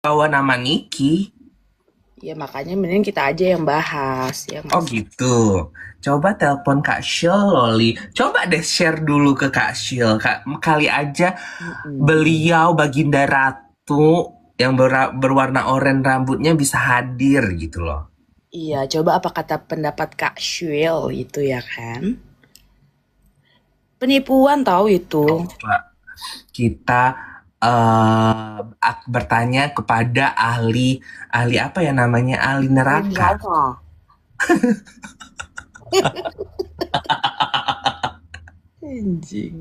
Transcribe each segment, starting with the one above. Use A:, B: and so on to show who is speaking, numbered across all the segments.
A: Bawa nama Niki.
B: Ya makanya mending kita aja yang bahas ya
A: Oh
B: Mas.
A: gitu. Coba telepon Kak Syil, Loli. Coba deh share dulu ke Kak Syil. Kali aja
B: Mm-mm.
A: beliau Baginda Ratu yang berwarna oranye rambutnya bisa hadir gitu loh.
B: Iya, coba apa kata pendapat Kak Syul itu ya kan? Penipuan tahu itu.
A: Coba kita bertanya kepada ahli ahli apa ya namanya, ahli
B: Ahli
A: neraka.
B: neraka. Anjing.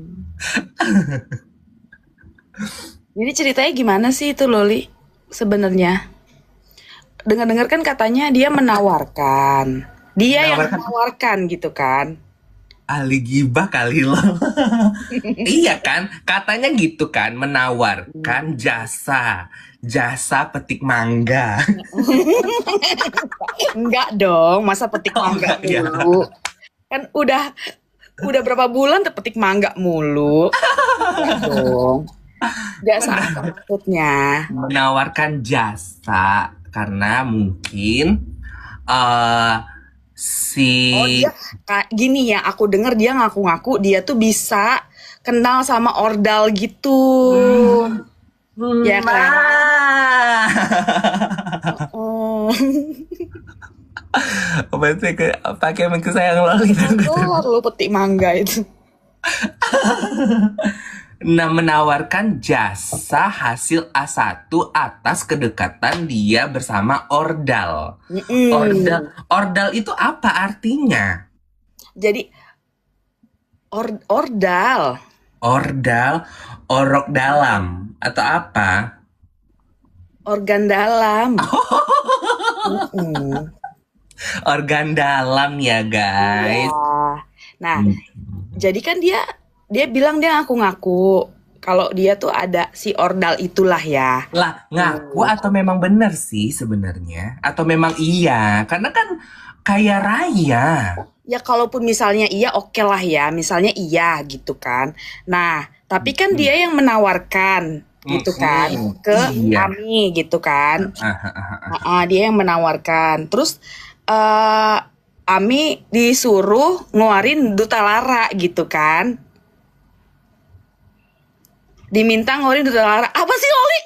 B: Jadi ceritanya gimana sih itu Loli? Sebenarnya dengar-dengar kan katanya dia menawarkan. Dia yang
A: Menawarkan
B: menawarkan gitu kan?
A: ahli gibah kali loh. Iya kan, katanya gitu kan, menawarkan
B: Hmm.
A: jasa, jasa petik mangga.
B: Enggak dong, masa petik
A: Oh
B: mangga
A: enggak ya,
B: mulu. Kan udah berapa bulan tuh petik mangga mulu. Enggak dong. Biasa apa
A: benar.
B: maksudnya?
A: Menawarkan jasa karena mungkin eh si
B: Oh dia kayak gini ya, aku denger dia ngaku-ngaku dia tuh bisa kenal sama Ordal gitu. Ya kan?
A: nah,
B: Oh,
A: berarti pakai mangga sayang loli.
B: keluar lu petik mangga itu.
A: Nah, menawarkan jasa hasil A1 atas kedekatan dia bersama Ordal. Ordal,
B: Mm-mm.
A: Ordal itu apa artinya?
B: Jadi Ordal,
A: Ordal, orok dalam atau apa?
B: organ dalam. Mm-mm.
A: Organ dalam ya
B: Iya.
A: guys.
B: Nah,
A: Hmm.
B: jadi kan dia dia bilang dia ngaku-ngaku kalau dia tuh ada si Ordal itulah ya.
A: Lah, ngaku
B: Hmm.
A: atau memang benar sih sebenarnya? Atau memang iya? Karena kan kaya raya.
B: Ya kalaupun misalnya iya oke lah ya, misalnya iya gitu kan. Nah, tapi kan
A: Hmm.
B: dia yang menawarkan gitu kan ke
A: Iya.
B: Ami gitu kan.
A: Ah, ah, ah, ah.
B: Dia yang menawarkan. Terus eh Ami disuruh ngeluarin Duta Lara gitu kan. Diminta ngeluarin Duta Lara. Apa sih Loli?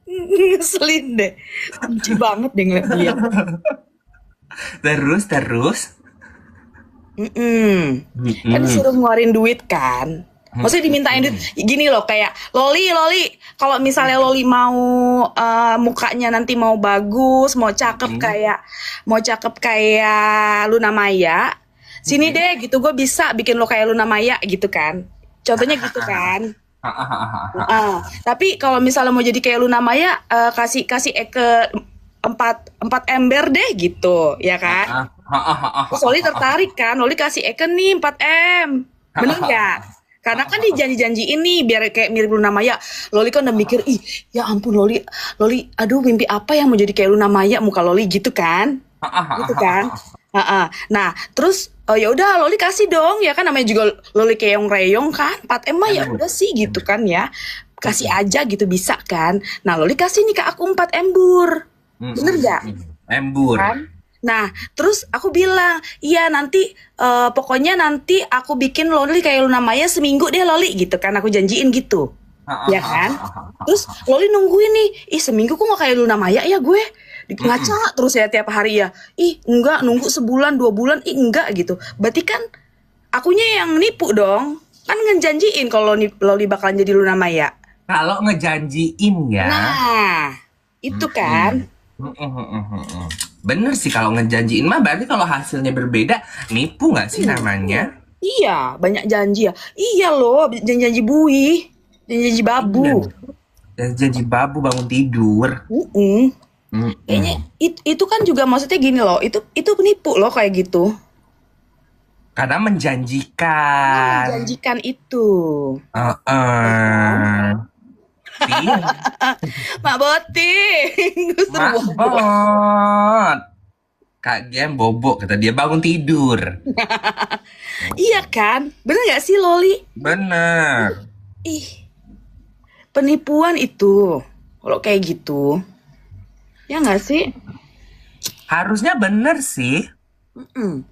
B: Ngeselin deh. Benci banget deh ngeliat dia.
A: Terus, terus.
B: Mm-mm. Kan
A: Mm-mm.
B: disuruh ngeluarin duit kan. Maksudnya dimintain duit.
A: Mm-mm.
B: Gini loh kayak Loli. Kalau misalnya Loli mau mukanya nanti mau bagus,
A: Mm-mm.
B: mau cakep kayak Luna Maya. Sini
A: Mm-mm.
B: deh gitu gue bisa bikin lo kayak Luna Maya gitu kan. Contohnya gitu kan.
A: Ah, ah, ah, ah, ah, ah.
B: Tapi kalau misalnya mau jadi kayak Luna Maya, kasih kasih Eke empat ember deh gitu, ya
A: Ah,
B: kan?
A: ah, ah, ah, ah,
B: Terus
A: ah,
B: Loli
A: ah, ah.
B: tertarik kan, Loli kasih Eke nih 4 M. Bener nggak? Karena kan dijanji-janji ini biar kayak mirip Luna Maya. Loli kan udah mikir, ih ya ampun Loli, aduh mimpi apa yang mau jadi kayak Luna Maya muka Loli gitu kan? Gitu kan? Nah, terus oh ya udah Loli kasih dong ya kan namanya juga Loli keong reyong kan 4 M mah ya
A: Embur,
B: udah sih gitu
A: embur.
B: kan ya kasih
A: Mm-mm.
B: aja gitu bisa kan nah Loli kasih nih ke aku 4 embur bener
A: Mm-mm.
B: gak
A: Mm-mm. Embur.
B: kan nah terus aku bilang iya nanti pokoknya nanti aku bikin Loli kayak Luna Maya seminggu deh Loli gitu kan aku janjiin gitu
A: Ah, ah,
B: ya
A: ah,
B: kan
A: ah, ah, ah,
B: terus
A: ah.
B: Loli nungguin nih ih seminggu kok gak kayak Luna Maya ya gue
A: Mm-mm.
B: ngaca terus ya tiap hari ya ih enggak nunggu sebulan 2 bulan ih enggak gitu berarti kan akunya yang nipu dong kan ngejanjiin kalau Loli bakalan jadi Luna Maya
A: Kalau ngejanjiin ya.
B: nah itu kan
A: Mm-mm. Mm-mm. Bener sih kalau ngejanjiin mah berarti kalau hasilnya berbeda, nipu nggak sih namanya?
B: iya banyak janji ya iya loh janji-janji bui janji-janji babu
A: Iya. Dan janji babu bangun tidur.
B: Mm-mm. Kayaknya
A: Mm-mm.
B: itu kan juga maksudnya gini loh itu penipu loh kayak gitu
A: Karena
B: karena
A: menjanjikan.
B: menjanjikan itu ya kan
A: Heeh. Iya,
B: Mak Boti gue suruh
A: Mak
B: bobo
A: Bot. Kak Gem bobo kata dia bangun tidur.
B: iya kan bener gak sih Loli
A: Bener.
B: Ih, penipuan itu. Kalau kayak gitu. Ya nggak sih?
A: Harusnya bener sih.
B: Mm-mm.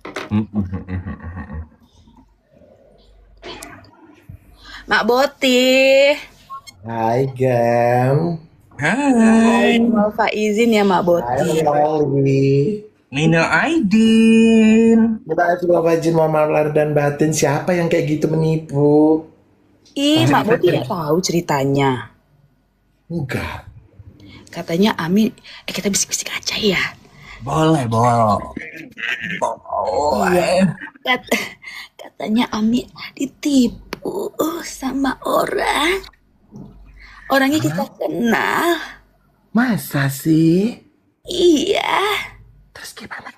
B: Mak Boti.
C: Hai Gem.
A: Hai,
B: Mau izin ya Mak
C: Hai
B: Boti.
C: Loli.
A: Nino Aidin.
C: Kita coba Jin Muhammad lahir dan batin. Siapa yang kayak gitu menipu?
B: Ih, Mak Boti nggak tahu ceritanya.
C: Enggak.
B: Katanya Ami, kita bisik-bisik aja ya.
A: Boleh.
B: Katanya Ami ditipu sama orang. Orangnya kita kenal.
C: Masa sih?
B: Iya.
C: Terus gimana?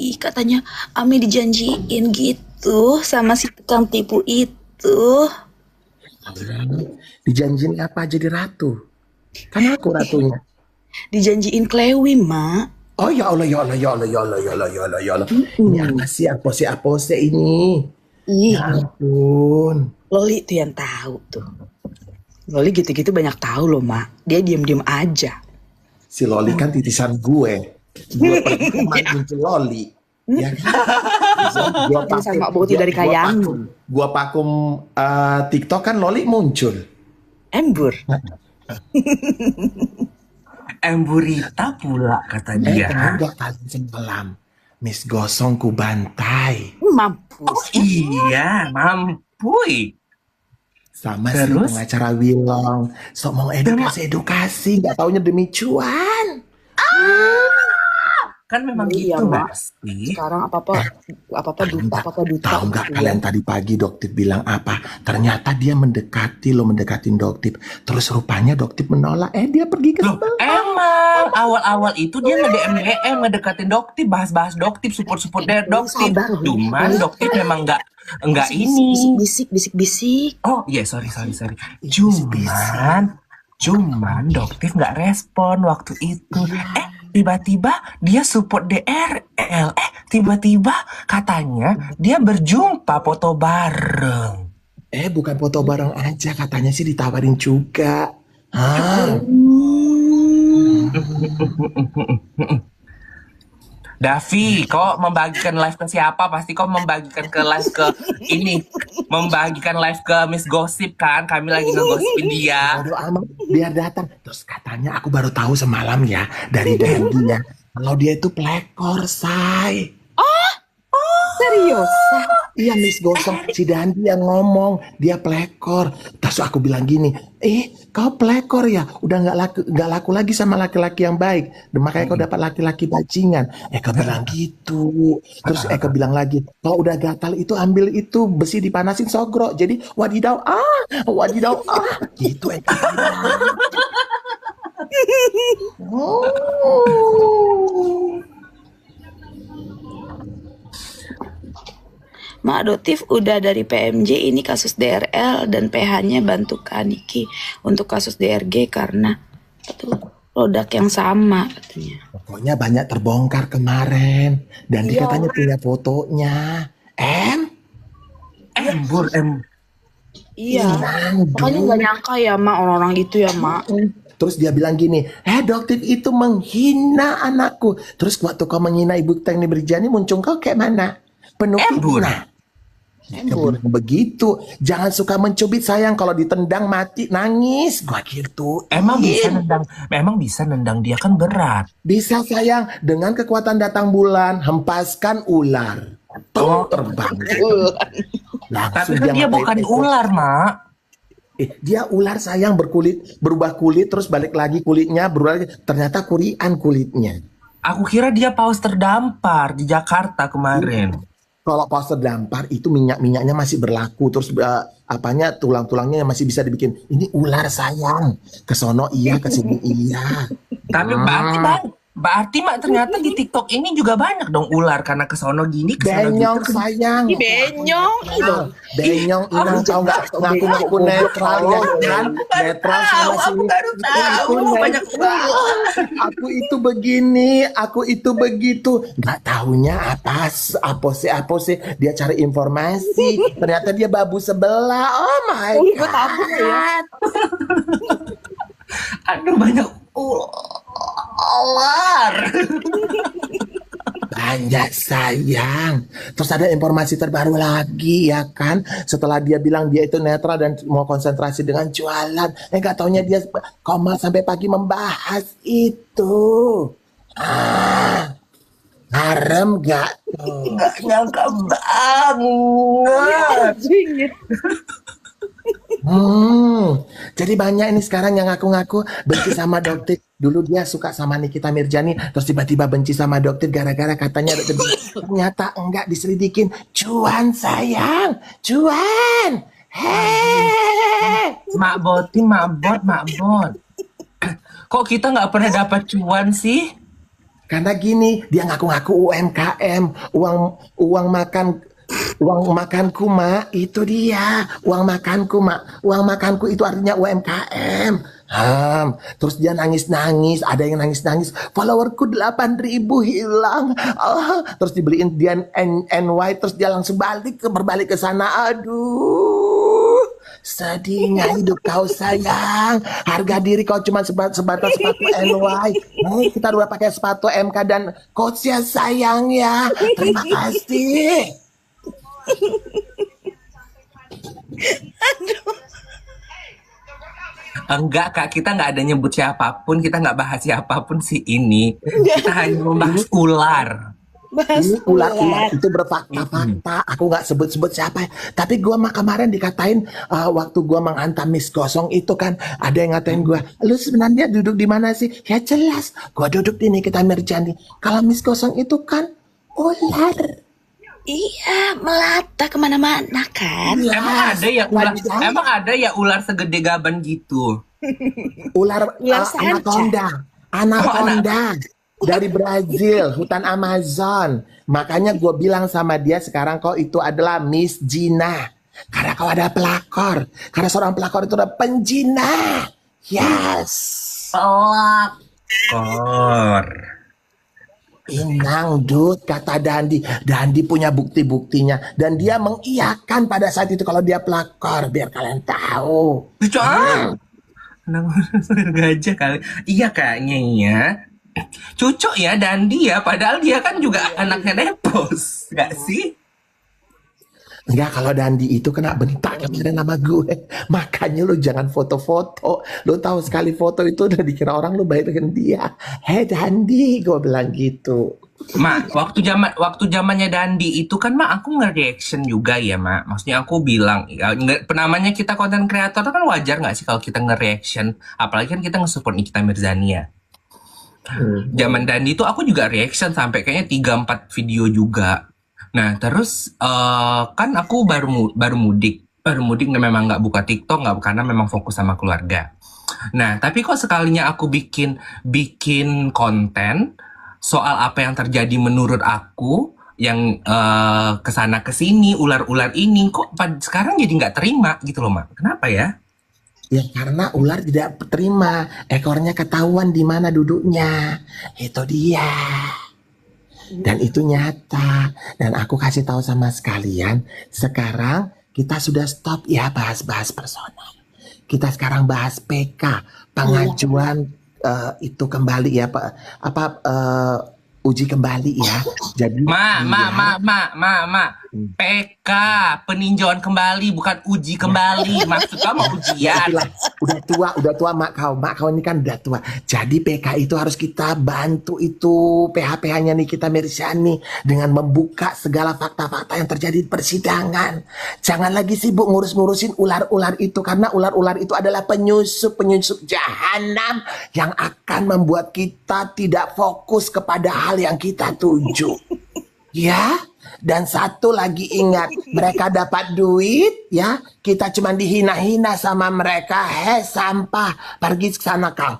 B: Ih, katanya Ami dijanjiin gitu sama si tukang tipu itu.
C: Dijanjin apa jadi ratu? Kan aku ratunya.
B: Dijanjiin Klewi, Mak.
C: Oh ya Allah, ya Allah, ya Allah, ya Allah, ya Allah, ya Allah, ya Allah. Ini apa sih apose ini?
B: Ih,
C: Ya ampun.
B: Loli tuh yang tahu tuh. Loli gitu-gitu banyak tahu loh, Mak. Dia diem-diem aja.
C: Si Loli kan titisan gue. Gue pergi kemarin muncul Loli. Ya kan? Gua
B: Jadi sama Boti dari Kayangan.
C: Gua pakum TikTok kan Loli muncul.
B: Embur.
A: Emburita pula kata dia.
C: Enggak kalian semalam. Miss Gosong ku bantai.
B: Mampus.
A: Iya, mampuy.
C: Sama
A: Terus?
C: si pengacara Wilong. Sok mau edukasi. Gak taunya demi cuan.
A: Kan memang
B: Iya,
A: gitu
B: Mak.
A: gak sih?
B: Sekarang apa-apa duta.
C: Tahu nggak kalian tadi pagi Doktip bilang apa? Ternyata dia mendekatin Doktip. Terus rupanya Doktip menolak. Dia pergi ke
A: Loh,
C: sebelah.
A: emang awal-awal itu dia nge-DM ngedekatin Doktip, bahas-bahas Doktip, support dari Doktip.
B: Sabar, Wi.
A: Cuman Doktip memang nggak ini.
B: Bisik.
A: Oh iya, sorry. Cuman Doktip nggak respon waktu itu. Tiba-tiba dia support DRL. Tiba-tiba katanya dia berjumpa foto bareng.
C: Bukan foto bareng aja. Katanya sih ditawarin juga.
A: Davi, kau membagikan live ke siapa? Pasti kau membagikan ke live ke ini. Membagikan live ke Miss Gossip kan? Kami lagi ngegosipin dia.
C: Bodo amat, biar datang. Terus katanya aku baru tahu semalam ya dari Dandi ya. Kalau dia itu pelekor, say.
B: Serius?
C: Iya Miss Gosong, si Dandi yang ngomong dia pelekor. Terus aku bilang gini, kau pelekor ya, udah nggak laku lagi sama laki-laki yang baik. Dan makanya kau dapat laki-laki bajingan. Eka bilang gitu. Terus Eka bilang lagi, kalau udah gatal itu ambil itu besi dipanasin sogro. Jadi wadidaw gitu Eka bilang.
B: Mak Dotif udah dari PMJ, ini kasus DRL dan PH-nya bantu Kaniki untuk kasus DRG karena produk yang sama katanya.
C: Pokoknya banyak terbongkar kemarin. Dan dia katanya punya fotonya.
A: Embur.
B: Iya, makanya nggak nyangka ya Mak, orang-orang itu ya Mak.
C: Terus dia bilang gini, Doktip itu menghina anakku. Terus waktu kau menghina Ibu Tengni Berjani, muncul kau kayak mana? Penuh fitnah. Dia bilang begitu. Jangan suka mencubit sayang, kalau ditendang mati nangis. Gua gitu.
A: Emang bisa nendang dia kan berat.
C: Bisa sayang, dengan kekuatan datang bulan, hempaskan ular. Terbang.
A: Tapi kan dia bukan ular, Mak.
C: Dia ular sayang, berubah kulit terus balik lagi kulitnya berubah lagi. Ternyata kurian kulitnya.
A: Aku kira dia paus terdampar di Jakarta kemarin.
C: Kalau paus terdampar itu minyak-minyaknya masih berlaku, terus tulang-tulangnya masih bisa dibikin. Ini ular sayang, kesono iya, kesini iya.
A: Tapi Berarti mak ternyata di TikTok ini juga banyak dong ular karena kesono gini, kesono
C: Benyong
A: gitu.
C: sayang.
B: Ih, benyong, itu.
C: Benyong inang tahu nggak ngaku-ngaku netral ya kan? Netral sama
A: Aku
C: sini.
A: baru tahu
C: Aku
A: banyak ular.
C: Aku itu begini, aku itu begitu. Nggak taunya apa sih dia cari informasi. Ternyata dia babu sebelah. Oh my
B: Oh, gue takut ya.
C: god.
A: Aduh banyak ular.
C: Banyak sayang. Terus ada informasi terbaru lagi ya kan. Setelah dia bilang dia itu netral dan mau konsentrasi dengan jualan. Nggak taunya dia koma sampai pagi membahas itu. Harem gak tuh?
A: Nggak nyangka banget.
B: Dingin.
C: Jadi banyak ini sekarang yang ngaku-ngaku benci sama dokter. Dulu dia suka sama Nikita Mirjani, terus tiba-tiba benci sama dokter gara-gara katanya dokter. Ternyata enggak, diselidikin. Cuan sayang, cuan. Hei.
A: Mak Bot. Kok kita nggak pernah dapat cuan sih?
C: Karena gini, dia ngaku-ngaku UMKM, uang makanku mak, itu dia uang makanku mak, uang makanku itu artinya UMKM. Terus dia nangis-nangis, ada yang nangis-nangis, followerku 8.000 hilang. Terus dibeliin dia NY, terus dia langsung berbalik ke sana. Aduh, sedihnya hidup kau sayang. Harga diri kau cuma sebatas sepatu NY. Kita udah pakai sepatu MK dan coach ya sayang ya. Terima kasih.
A: Enggak kak, kita nggak ada nyebut siapapun, kita nggak bahas siapapun sih ini. Kita hanya membahas ular.
C: Ini ular-ular itu berfakta-fakta. Aku nggak sebut-sebut siapa. Tapi gua mah kemarin dikatain waktu gua menghantam Miss Gosong itu kan ada yang ngatain gua, lu sebenarnya duduk di mana sih? Ya jelas, gua duduk di Nikita Mirjani. Kalau Miss Gosong itu kan ular.
B: Iya, melata kemana-mana kan.
A: Emang ada ya ular segede gaban gitu.
C: Ular
B: sanca.
C: anaconda dari Brazil, hutan Amazon. Makanya gue bilang sama dia sekarang kau itu adalah Miss Gina. Karena kau ada pelakor. Karena seorang pelakor itu adalah penjina. Yes.
A: Pelakor.
C: Inang Dut, kata Dandi. Dandi punya bukti-buktinya. Dan dia mengiyakan pada saat itu kalau dia pelakor. Biar kalian tahu.
A: Gajah kali. Iya kayaknya ya. Cucok ya Dandi ya. Padahal dia kan juga anaknya Nepos. Gak sih?
C: Enggak, kalau Dandi itu kena bentak kemarin nama gue. Makanya lu jangan foto-foto. Lu tahu sekali foto itu udah dikira orang lu baik dengan dia. Hei Dandi, gue bilang gitu.
A: Mak, waktu zamannya Dandi itu kan mak aku nge-reaction juga ya mak. Maksudnya aku bilang, namanya kita konten kreator kan wajar nggak sih kalau kita nge-reaction. Apalagi kan kita nge-support Nikita Mirzani ya. Zaman Dandi itu aku juga reaction sampai kayaknya 3-4 video juga. Nah terus kan aku baru mudik dan memang nggak buka TikTok nggak karena memang fokus sama keluarga. Nah tapi kok sekalinya aku bikin konten soal apa yang terjadi menurut aku yang kesana kesini ular-ular ini kok sekarang jadi nggak terima gitu loh mak. Kenapa ya?
C: Ya karena ular tidak terima, ekornya ketahuan di mana duduknya. Itu dia. Dan itu nyata. Dan aku kasih tahu sama sekalian, sekarang kita sudah stop ya bahas-bahas personal. Kita sekarang bahas PK, pengajuan itu kembali ya uji kembali ya. Jadi
A: PK peninjauan kembali bukan uji kembali. Maksud kamu ujian.
C: Udah tua mak kau ini kan udah tua. Jadi PK itu harus kita bantu itu PH-PH-nya Nikita Mirzani dengan membuka segala fakta-fakta yang terjadi di persidangan. Jangan lagi sibuk ngurus-ngurusin ular-ular itu karena ular-ular itu adalah penyusup jahanam yang akan membuat kita tidak fokus kepada hal yang kita tuju. Ya, Dan satu lagi ingat, mereka dapat duit ya, kita cuma dihina-hina sama mereka. Sampah, pergi ke sana kau.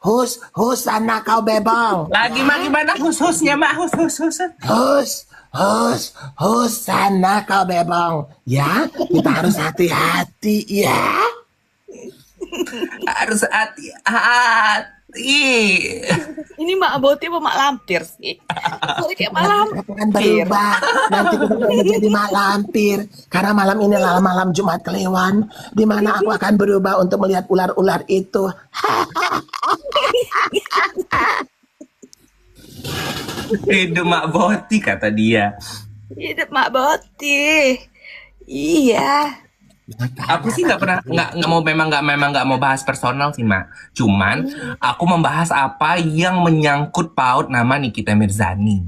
C: Hus sana kau bebong.
A: Lagi mak gimana khususnya mak
C: Hus, sana kau bebong. Ya, kita harus hati-hati ya.
A: harus hati-hati.
B: Ini Mak Boti apa Mak Lampir sih? Sorry, kayak Mak
C: Akan
B: Lampir.
C: berubah. Nanti kita akan menjadi mak lampir. Karena malam ini adalah malam Jumat Kliwon, di mana aku akan berubah untuk melihat ular-ular itu.
A: Hidup mak Boti kata dia.
B: Hidup Mak Boti. Iya.
A: Aku sih nggak pernah nggak mau bahas personal sih mak. Cuman aku membahas apa yang menyangkut paut nama Nikita Mirzani.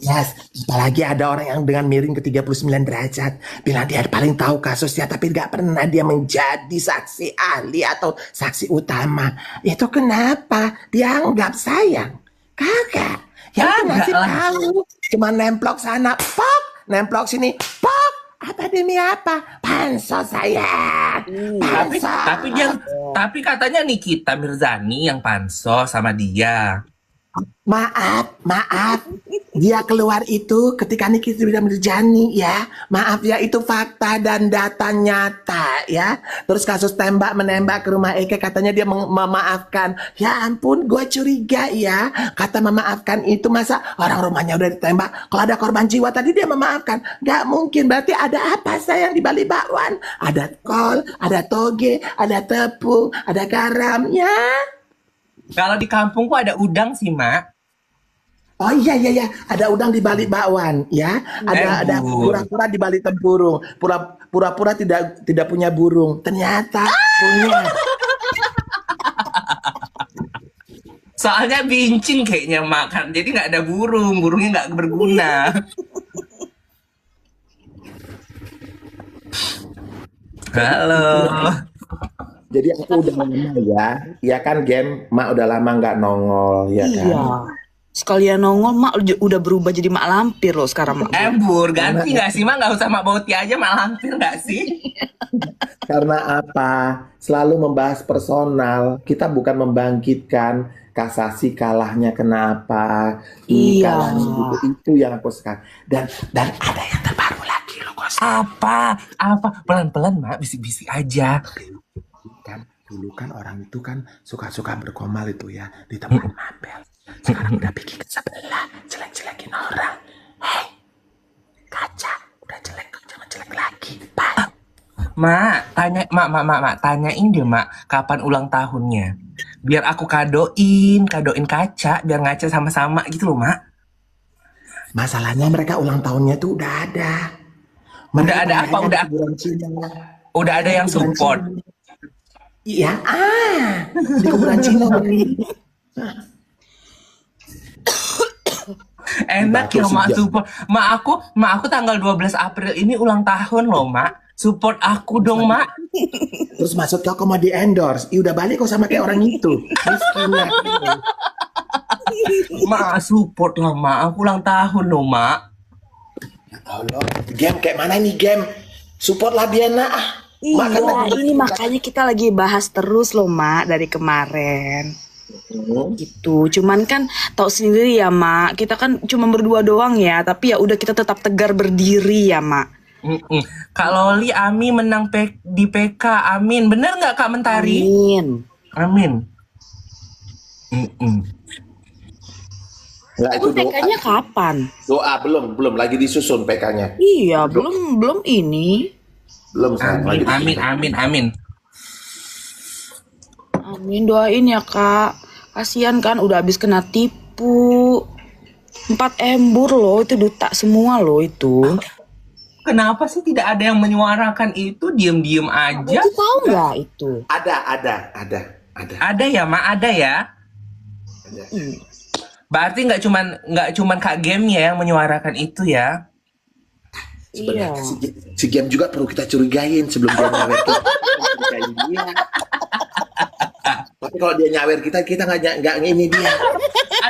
C: Yes, apalagi ada orang yang dengan miring ke 39 derajat bilang dia paling tahu kasusnya, tapi nggak pernah dia menjadi saksi ahli atau saksi utama. Itu kenapa? Dia anggap sayang. Kagak. Yang itu
A: Kagak
C: ngasih
A: lah.
C: tahu cuma nemplok sana, pok, nemplok sini, pok. Apa demi apa? Pansos sayang.
A: Tapi
C: Pansos.
A: tapi katanya Nikita Mirzani yang pansos sama dia.
C: Maaf. Dia keluar itu ketika Nikita Mirzani ya. Maaf ya, itu fakta dan data nyata ya. Terus kasus tembak menembak ke rumah Eke, katanya dia memaafkan. Ya ampun, gue curiga ya. Kata memaafkan itu, masa orang rumahnya udah ditembak, kalau ada korban jiwa tadi dia memaafkan? Gak mungkin. Berarti ada apa sayang di balik bakwan? Ada kol, ada toge, ada tepung, ada garam ya.
A: Kalau di kampungku ada udang sih mak.
C: Oh iya, ada udang di balik bakwan ya. Ada
A: Embur.
C: pura-pura di balik tempurung. Pura-pura tidak punya burung. Ternyata punya.
A: Soalnya bincin kayaknya mak kan. Jadi nggak ada burungnya nggak berguna. Halo.
C: Jadi aku udah lama ya. Ya kan game, mak udah lama nggak nongol ya kan.
B: Iya. Sekalian nongol Mak udah berubah jadi Mak Lampir loh sekarang Mak.
A: Embur ganti nggak sih mak? Nggak usah mak Boti aja mak Lampir nggak sih?
C: Karena apa? Selalu membahas personal. Kita bukan membangkitkan kasasi kalahnya kenapa. Ini
B: Iya.
C: kalahnya itu yang aku suka. Dan ada yang terbaru lagi loh kos.
A: Apa? Pelan-pelan mak, bisik-bisik aja.
C: Dulu kan orang itu kan suka-suka berkomal itu ya di tempat mabel. Sekarang udah pergi ke sebelah, jelek-jelekin orang. Hei, kaca, udah jelek, jangan jelek lagi. Bye.
A: Mak, tanyain deh mak, kapan ulang tahunnya? Biar aku kadoin kaca, biar ngaca sama-sama gitu loh mak.
C: Masalahnya mereka ulang tahunnya tuh udah ada.
A: Udah ada apa? Udah ada yang support.
C: Iya, di kuburan Cina.
A: Enak ya mak support. Mak aku tanggal 12 April ini ulang tahun loh mak. Support aku dong mak.
C: Terus maksud kau mau di endorse? Udah balik kok sama kayak orang itu. Miskin lah.
A: Mak support lah mak. Aku ulang tahun loh mak.
C: Ya Allah, game kayak mana ini game? Support lah Diana.
B: Iya, ini makanya kita lagi bahas terus loh Mak dari kemarin. Gitu. Cuman kan tahu sendiri ya Mak, kita kan cuma berdua doang ya, tapi ya udah kita tetap tegar berdiri ya Mak.
A: Kak Loli Ami menang di PK. Amin. Bener nggak Kak Mentari?
B: Amin.
C: Enggak, itu
B: Itu PK-nya kapan?
C: doa belum lagi disusun PK-nya.
B: Iya, belum ini.
C: Belum sayang, lagi disusun.
A: Amin.
B: Amin, doain ya Kak. Kasihan kan udah habis kena tipu. 4 embur loh, itu duta semua loh itu.
A: Kenapa sih tidak ada yang menyuarakan itu? Diem-diem aja.
B: Kamu tahu nggak itu?
C: Ada.
A: Ada ya, Mak? Ada ya? Berarti nggak cuman Kak Game ya yang menyuarakan itu ya?
B: Iya.
C: Si game juga perlu kita curigain sebelum dia nyawer kita. Curigain dia. Tapi kalau dia nyawer kita nggak ini dia.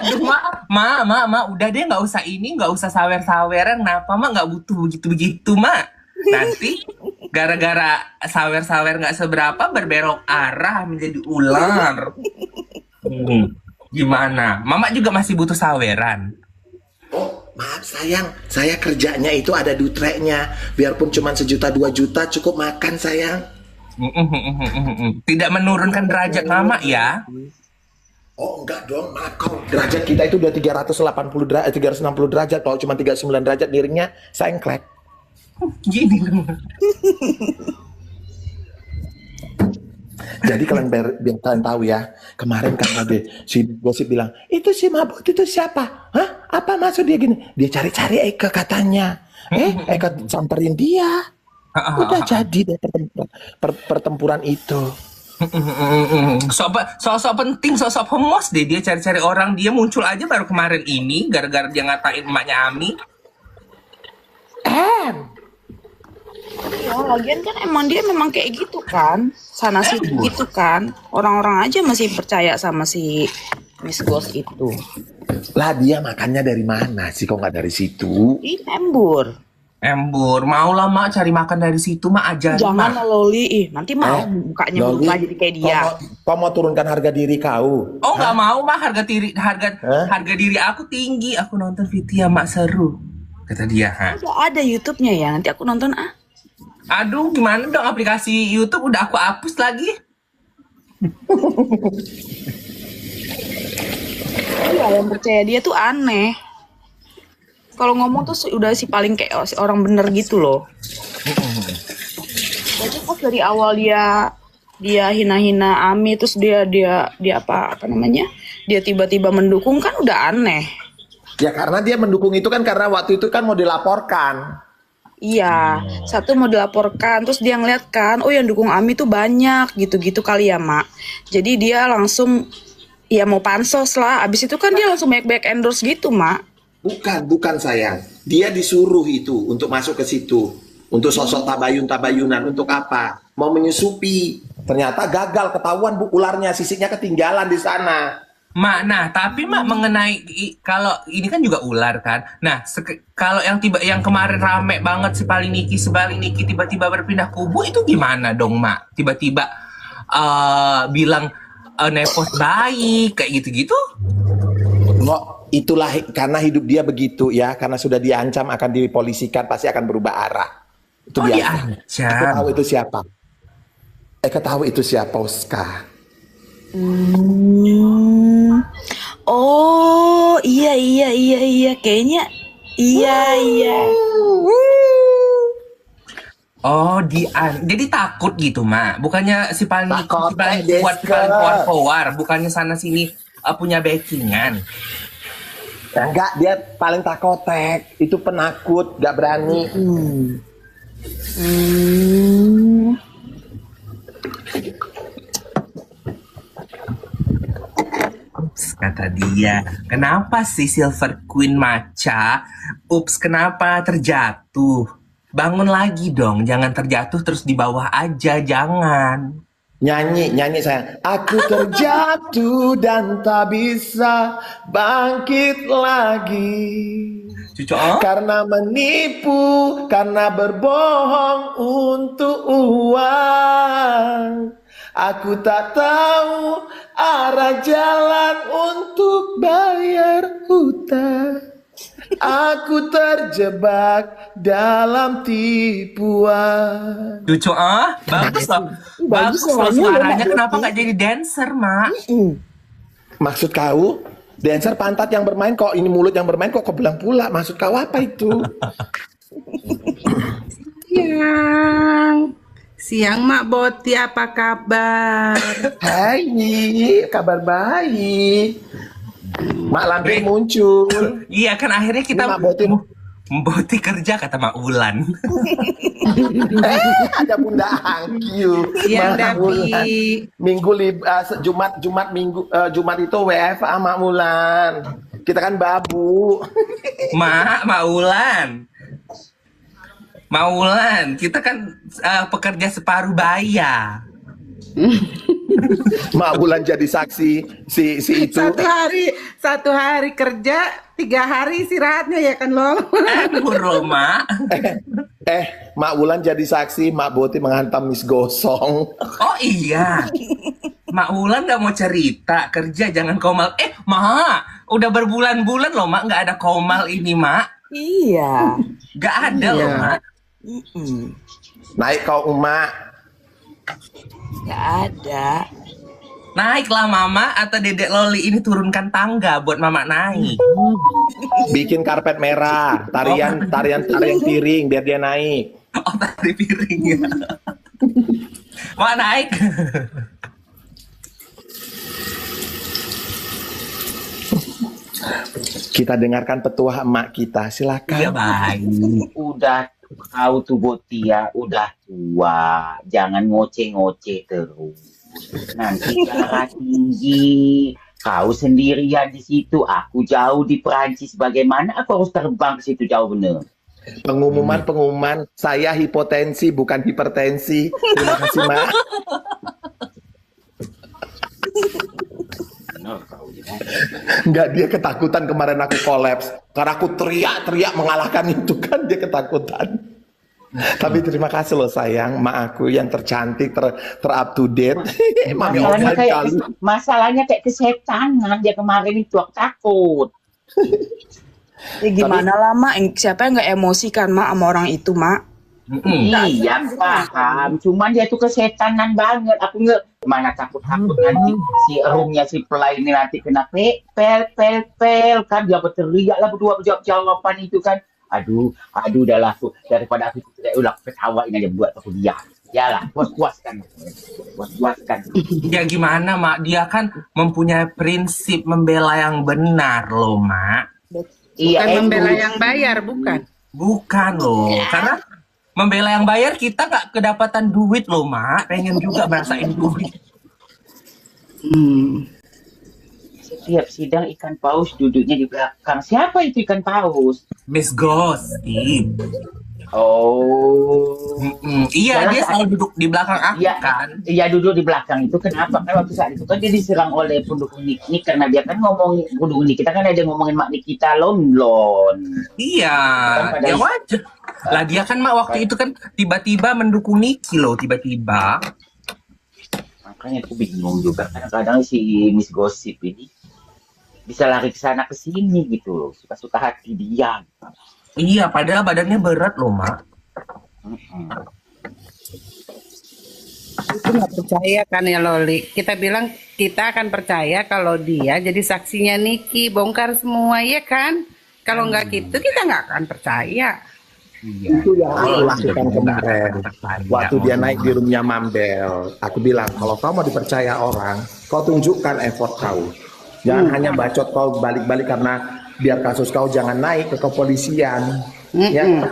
A: Aduh, Mak. udah deh nggak usah ini, nggak usah sawer-saweran. Kenapa mak nggak butuh begitu-begitu mak? Nanti gara-gara sawer-sawer nggak seberapa berbelok arah menjadi ular. Gimana? Mama juga masih butuh saweran.
C: Oh, maaf sayang, saya kerjanya itu ada dutreknya. Biarpun cuma 1 juta 2 juta cukup makan sayang.
A: Tidak menurunkan derajat mama ya.
C: Oh enggak dong, maaf kau. Derajat kita itu udah 380 derajat, 360 derajat. Kalau cuma 39 derajat miringnya, sengklek.
A: Gini.
C: Jadi kalian biar kalian tahu ya, kemarin kan ada si gosip bilang, itu si mabuk itu siapa? Hah? Apa maksud dia gini? Dia cari-cari Eka katanya. Eka samperin dia. Udah jadi deh pertempuran itu.
A: Sok penting, sok pemos deh dia cari-cari orang. Dia muncul aja baru kemarin ini gara-gara dia ngatain emaknya Ami.
B: Ya, lagian kan emang dia memang kayak gitu kan. Sana sini gitu kan. Orang-orang aja masih percaya sama si Miss Ghost itu.
C: Lah dia makannya dari mana sih kok nggak dari situ?
B: Ih, embur.
A: Mau lah mak cari makan dari situ mak aja.
B: Jangan lah Loli, nanti mau mukanya
C: Loli,
B: berubah jadi kayak dia.
C: Kau mau turunkan harga diri kau?
A: Oh nggak mau mak, harga diri aku tinggi. Aku nonton Vidya mak seru. Kata dia.
B: Ada YouTube-nya ya, nanti aku nonton ah.
A: Aduh gimana dong, aplikasi YouTube udah aku hapus lagi.
B: Iya, yang percaya dia tuh aneh. Kalau ngomong tuh udah si paling kayak orang bener gitu loh. Jadi pas dari awal dia hina-hina Ami, terus dia apa namanya? Dia tiba-tiba mendukung kan udah aneh.
C: Ya karena dia mendukung itu kan karena waktu itu kan mau dilaporkan.
B: Iya, satu mau dilaporkan, terus dia ngeliat kan, oh yang dukung Ami tuh banyak gitu-gitu kali ya mak. Jadi dia langsung ya mau pansos lah. Abis itu kan dia langsung banyak endorse gitu mak.
C: Bukan sayang. Dia disuruh itu untuk masuk ke situ. Untuk sosok tabayun-tabayunan. Untuk apa? Mau menyusupi. Ternyata gagal, ketahuan bu ularnya, sisiknya ketinggalan di sana.
A: Mak, nah tapi mak mengenai kalau ini kan juga ular kan. Nah kalau yang kemarin rame banget si Niki tiba-tiba berpindah kubu itu gimana dong mak? Tiba-tiba bilang nepot baik kayak gitu-gitu?
C: Nggak, itulah karena hidup dia begitu ya. Karena sudah diancam akan dipolisikan, pasti akan berubah arah. Itu biasa.
A: Diancam.
C: Eka tahu itu siapa? Eka tahu itu siapa, Oscar?
B: Oh iya kayaknya iya.
A: Oh jadi takut gitu mak? Bukannya si paling keluar, bukannya sana sini punya backingan?
C: Enggak, dia paling takotek. Itu penakut, gak berani.
A: Kata dia, kenapa sih Silver Queen Maca? Kenapa terjatuh? Bangun lagi dong, jangan terjatuh terus di bawah aja, jangan.
C: Nyanyi sayang. Aku terjatuh dan tak bisa bangkit lagi.
A: Cucu,
C: Karena menipu, karena berbohong untuk uang. Aku tak tahu arah jalan untuk bayar hutang. Aku terjebak dalam tipuan.
A: Cucu, bagus loh. Bagus loh suaranya. Kenapa nggak jadi dancer, mak?
C: Maksud kau, dancer pantat yang bermain kok, ini mulut yang bermain kok belang pula. Maksud kau apa itu?
D: Siang Mak Boti, apa kabar?
C: Hai, kabar baik. Mak Lampir muncul.
A: Iya kan akhirnya kita Boti kerja kata Mak Ulan.
C: Ada Bunda Angkyu.
D: Siang Dapi.
C: Minggu Jumat itu WFA Mak Ulan. Kita kan babu.
A: Mak Ulan, kita kan pekerja separuh baya.
C: Mak Wulan jadi saksi si itu.
D: Satu hari kerja, 3 hari istirahatnya ya kan Lol.
A: Bro, Mak.
C: Mak Wulan jadi saksi Mak Boti menghantam Miss Gosong.
A: Oh iya. Mak Wulan nggak mau cerita kerja jangan komal. Mak, udah berbulan-bulan loh Mak nggak ada komal ini Mak.
B: Iya.
A: Nggak ada loh Mak.
C: Naik kau Emak.
B: Nggak ada.
A: Naiklah Mama atau Dedek Loli ini turunkan tangga buat Mama naik.
C: Bikin karpet merah, tarian piring biar dia naik.
A: Oh tadi piringnya. Mak naik.
C: Kita dengarkan petuah emak kita, silakan.
A: Iya baik.
E: Udah kau tuh Botia udah tua, jangan ngoceh-ngoceh terus. Nanti darah tinggi, kau sendirian di situ, aku jauh di Perancis. Bagaimana aku harus terbang ke situ jauh bener?
C: Pengumuman, saya hipotensi bukan hipertensi. Terima kasih Mak.
E: Bener kau ya.
C: Enggak, dia ketakutan kemarin aku kolaps karena aku teriak-teriak mengalahkan itu kan, dia ketakutan. Tapi terima kasih loh sayang, mak aku yang tercantik, up to date. Mami
E: Masalahnya kayak kesetanan dia kemarin itu, aku takut.
B: Ya gimana lah Mak, siapa yang nggak emosi kan Mak sama orang itu Mak?
E: Iya paham, cuman dia tuh kesetanan banget. Aku nggak mana takut nanti si roomnya si Pelai ini nanti kena pel kan, dia berteriak lah berdua jawaban itu kan. Aduh udahlah aku daripada aku tidak ulang ketawain aja buat aku diam. Yalah, puaskan.
A: Ya gimana Mak, dia kan mempunyai prinsip membela yang benar loh Mak.
D: Bukan membela yang bayar, bukan.
A: Bukan loh, karena membela yang bayar kita nggak kedapatan duit loh Mak, pengen juga merasain duit.
E: Setiap sidang ikan paus duduknya di belakang. Siapa itu ikan paus?
A: Miss Gossip.
E: Oh.
A: Iya, dia selalu duduk di belakang aku kan.
E: Iya, duduk di belakang itu. Kenapa? Kan waktu saat itu kan dia diserang oleh pendukung Nik karena dia kan ngomong pendukung Nikita kan ada ngomongin Mak Nikita Lon.
A: Iya, ya wajar. Lah dia kan Mak waktu itu kan tiba-tiba mendukung Niki loh, tiba-tiba.
E: Makanya aku bingung juga. Kadang-kadang si Miss Gossip ini bisa lari ke sana ke sini gitu loh. Suka-suka hati dia.
A: Iya, padahal badannya berat loh Mak.
D: Itu nggak percaya kan ya Loli. Kita bilang kita akan percaya kalau dia jadi saksinya Niki, bongkar semua ya kan. Kalau nggak gitu kita nggak akan percaya.
A: Iya.
C: Itu yang aku lakukan kemarin. Waktu dia naik di roomnya Mambel, aku bilang kalau kau mau dipercaya orang, kau tunjukkan effort kau. Jangan hanya bacot kau balik-balik karena biar kasus kau jangan naik ke kepolisian. Ya.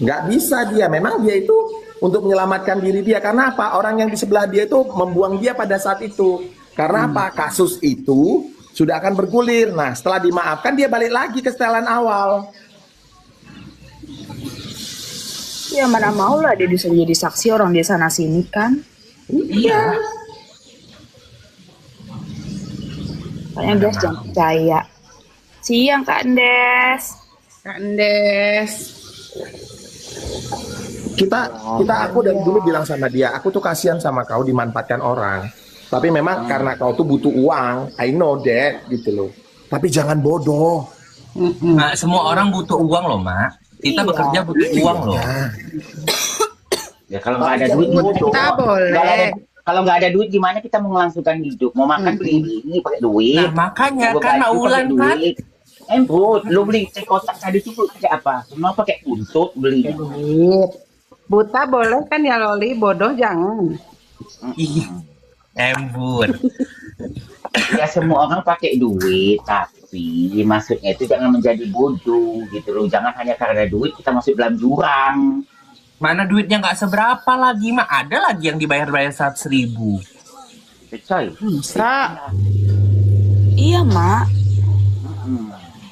C: Nggak bisa dia. Memang dia itu untuk menyelamatkan diri dia. Karena apa? Orang yang di sebelah dia itu membuang dia pada saat itu. Karena apa? Kasus itu sudah akan bergulir. Nah, setelah dimaafkan dia balik lagi ke setelan awal.
B: Ya mana mau lah dia disuruh jadi saksi orang dia sana sini kan.
A: Iya.
B: Makanya guys jangan percaya. Siang Kak Andes.
C: Aku dari dulu bilang sama dia, aku tuh kasihan sama kau dimanfaatkan orang. Tapi memang karena kau tuh butuh uang, I know that gitu loh. Tapi jangan bodoh.
A: Nah, semua orang butuh uang loh Mak. Kita bekerja butuh uang loh.
E: Ya kalau nggak ada duit
D: Kita boleh.
E: Kalau nggak ada duit gimana kita mau melangsungkan hidup? Mau makan beli ini pakai duit.
A: Nah makanya
E: Mau
A: kan
E: baju
A: Ulan
E: pakai
A: kan.
E: duit. Bro, lu beli teh kotak tadi itu pakai apa? Semua pakai untuk belinya.
D: Duit. Buta boleh kan ya Loli, bodoh jangan.
A: Ih, embur.
E: Ya semua orang pakai duit, tapi maksudnya itu jangan menjadi bodoh gitu loh. Jangan hanya karena duit kita masuk dalam jurang.
A: Mana duitnya nggak seberapa lagi Mak. Ada lagi yang dibayar-bayar 100.000.
E: Coy.
D: Bisa.
B: Iya Mak.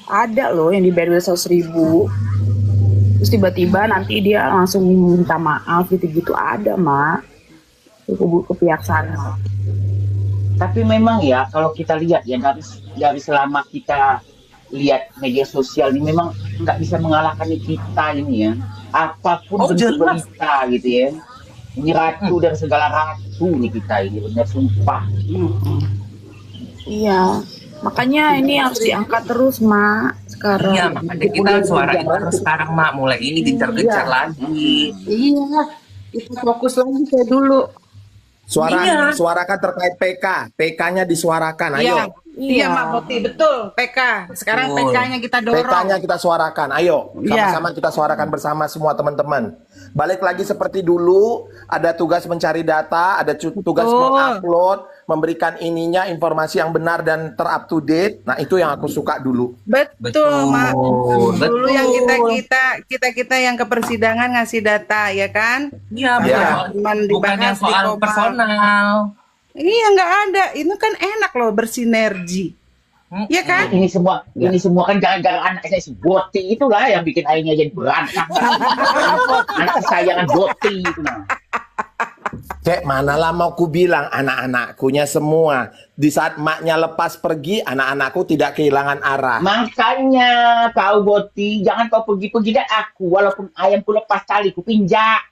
B: Ada loh yang dibayar 100.000. Terus tiba-tiba nanti dia langsung minta maaf gitu-gitu ada Mak. ke pihak sana.
E: Tapi memang ya kalau kita lihat ya dari selama kita lihat media sosial ini memang nggak bisa mengalahkan kita ini ya. Apapun
A: Oh
E: bentuk
A: jelas.
E: berita gitu ya. Ini ratu dan segala ratu nih kita ini benar sumpah.
B: Iya, makanya ini harus diangkat terus, Mak, sekarang.
A: Iya, makanya kita suara itu harus sekarang Mak mulai ini gencar-gencar lagi.
D: Iya, kita fokus lagi kayak dulu.
A: Iya.
C: Suarakan terkait PK. PK-nya disuarakan. Ayo.
D: Iya, Mak Boti, betul. PK. Sekarang
A: Betul.
D: PK-nya kita dorong.
C: PK-nya kita suarakan. Ayo,
D: Iya.
C: sama-sama kita suarakan bersama semua teman-teman. Balik lagi seperti dulu, ada tugas mencari data, ada tugas
D: Betul.
C: mengupload, memberikan ininya informasi yang benar dan ter-up to date. Nah, itu yang aku suka dulu.
D: Betul, Mak. Dulu
A: Betul.
D: yang kita yang ke persidangan ngasih data, ya kan?
A: Iya,
C: Iya.
A: betul.
D: Cuman
A: Bukan yang
D: dibahas di
A: soal
D: Kompas.
A: personal.
D: Iya, nggak ada. Ini kan enak loh bersinergi. Iya kan?
E: Ini semua kan gara-gara anak saya si Boti itulah yang bikin akhirnya jadi berantakan. Anak kesayangan Boti itu nah.
C: Cek, manalah mau ku bilang anak-anakkunya semua. Di saat maknya lepas pergi, anak-anakku tidak kehilangan arah.
E: Makanya kau Boti, jangan kau pergi-pergi dan aku walaupun ayamku lepas tali ku pinjak.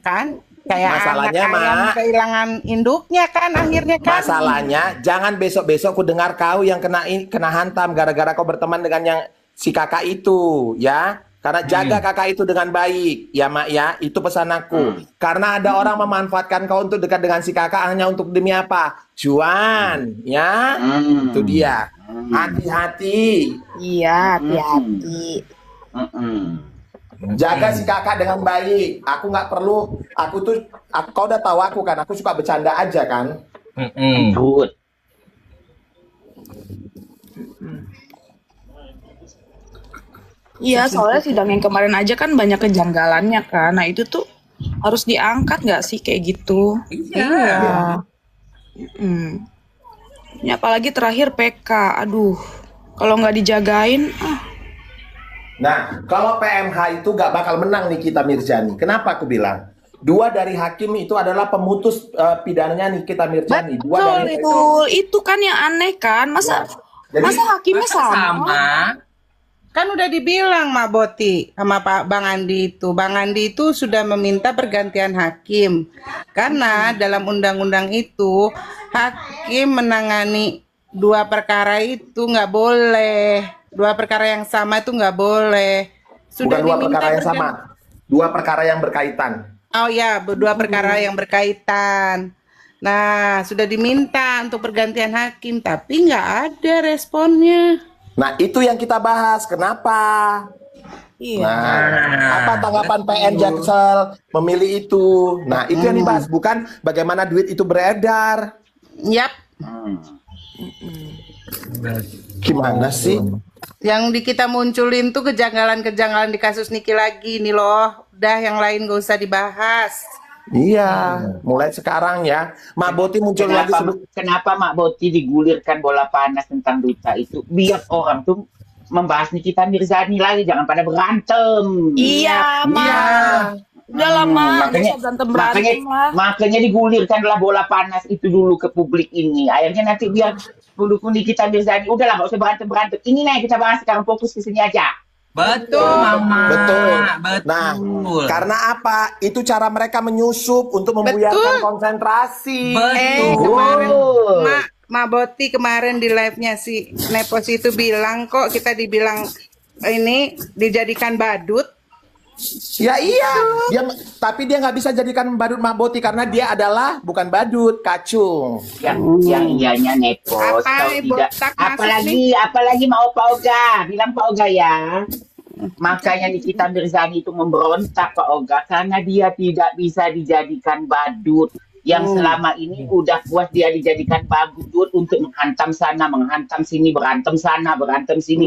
D: Kan? Kayak
C: Masalahnya,
D: anak ayam
C: Mak.
D: kehilangan induknya kan akhirnya kan.
C: Masalahnya, jangan besok-besok ku dengar kau yang kena hantam gara-gara kau berteman dengan yang si kakak itu, ya. Karena jaga kakak itu dengan baik, ya Mak ya. Itu pesan aku. Karena ada orang memanfaatkan kau untuk dekat dengan si kakak hanya untuk demi apa? Cuan, ya. Itu dia. Hati-hati.
B: Iya, hati-hati.
C: Jaga si kakak dengan baik. Aku nggak perlu. Kau udah tahu aku kan. Aku suka bercanda aja kan.
E: Good.
B: Iya, soalnya sidang yang kemarin aja kan banyak kejanggalannya kan. Nah, itu tuh harus diangkat nggak sih kayak gitu?
A: Iya.
B: Hmm. Ini apalagi terakhir PK. Aduh, kalau nggak dijagain,
C: Nah, kalau PMH itu nggak bakal menang Nikita Mirzani. Kenapa aku bilang? 2 dari hakim itu adalah pemutus pidananya Nikita Mirzani. 2 dari
B: betul. Itu kan yang aneh kan. Masa
C: Jadi-
B: masa hakimnya
A: Masa
B: sama?
A: sama.
D: Kan udah dibilang Mak Boti sama Pak Bang Andi itu. Bang Andi itu sudah meminta pergantian hakim. Karena dalam undang-undang itu hakim menangani 2 perkara itu nggak boleh. 2 perkara yang sama itu nggak boleh.
C: Bukan 2
D: diminta
C: perkara yang sama. 2 perkara yang berkaitan.
D: Oh ya, 2 perkara yang berkaitan. Nah, sudah diminta untuk pergantian hakim, tapi nggak ada responnya.
C: Nah, itu yang kita bahas. Kenapa?
B: Iya.
C: Nah, apa tanggapan PN Jaksel memilih itu? Nah, itu yang dibahas. Bukan bagaimana duit itu beredar.
D: Yap,
C: Gimana sih?
D: yang di kita munculin tuh kejanggalan-kejanggalan di kasus Niki lagi nih loh. Udah yang lain gak usah dibahas.
C: Iya, mulai sekarang ya. Mak Boti muncul lagi
E: Kenapa Mak Boti digulirkan bola panas tentang duta itu? Biar orang tuh membahas Nikita Mirzani lagi, jangan pada berantem.
B: Iya, Mak. Udah lama,
E: makanya,
B: berantem lah.
E: makanya digulirkanlah bola panas itu dulu ke publik ini. Akhirnya nanti biar pendukung Nikita Mirzani, udahlah nggak usah berantem-berantem. Ini nih yang kita bahas sekarang, fokus ke sini aja.
A: Betul, Mama.
C: Betul.
A: Betul.
C: Nah, karena apa? Itu cara mereka menyusup untuk membuyarkan konsentrasi.
A: Betul.
D: Kemarin Mak Boti kemarin di live-nya si Nepos itu bilang kok kita dibilang ini dijadikan badut.
C: Ya iya, tapi dia nggak bisa jadikan badut Mak Boti karena dia adalah bukan badut, kacung.
E: Yang ianya nepos,
D: Apa,
E: tahu
D: Ibu?
E: tidak?
D: Tak masuk
E: Apalagi mau Pak Oga, bilang Pak Oga ya. Makanya Nikita Mirzani itu memberontak Pak Oga karena dia tidak bisa dijadikan badut. Yang selama ini udah puas dia dijadikan badut untuk menghantam sana, menghantam sini, berantem sana, berantem sini.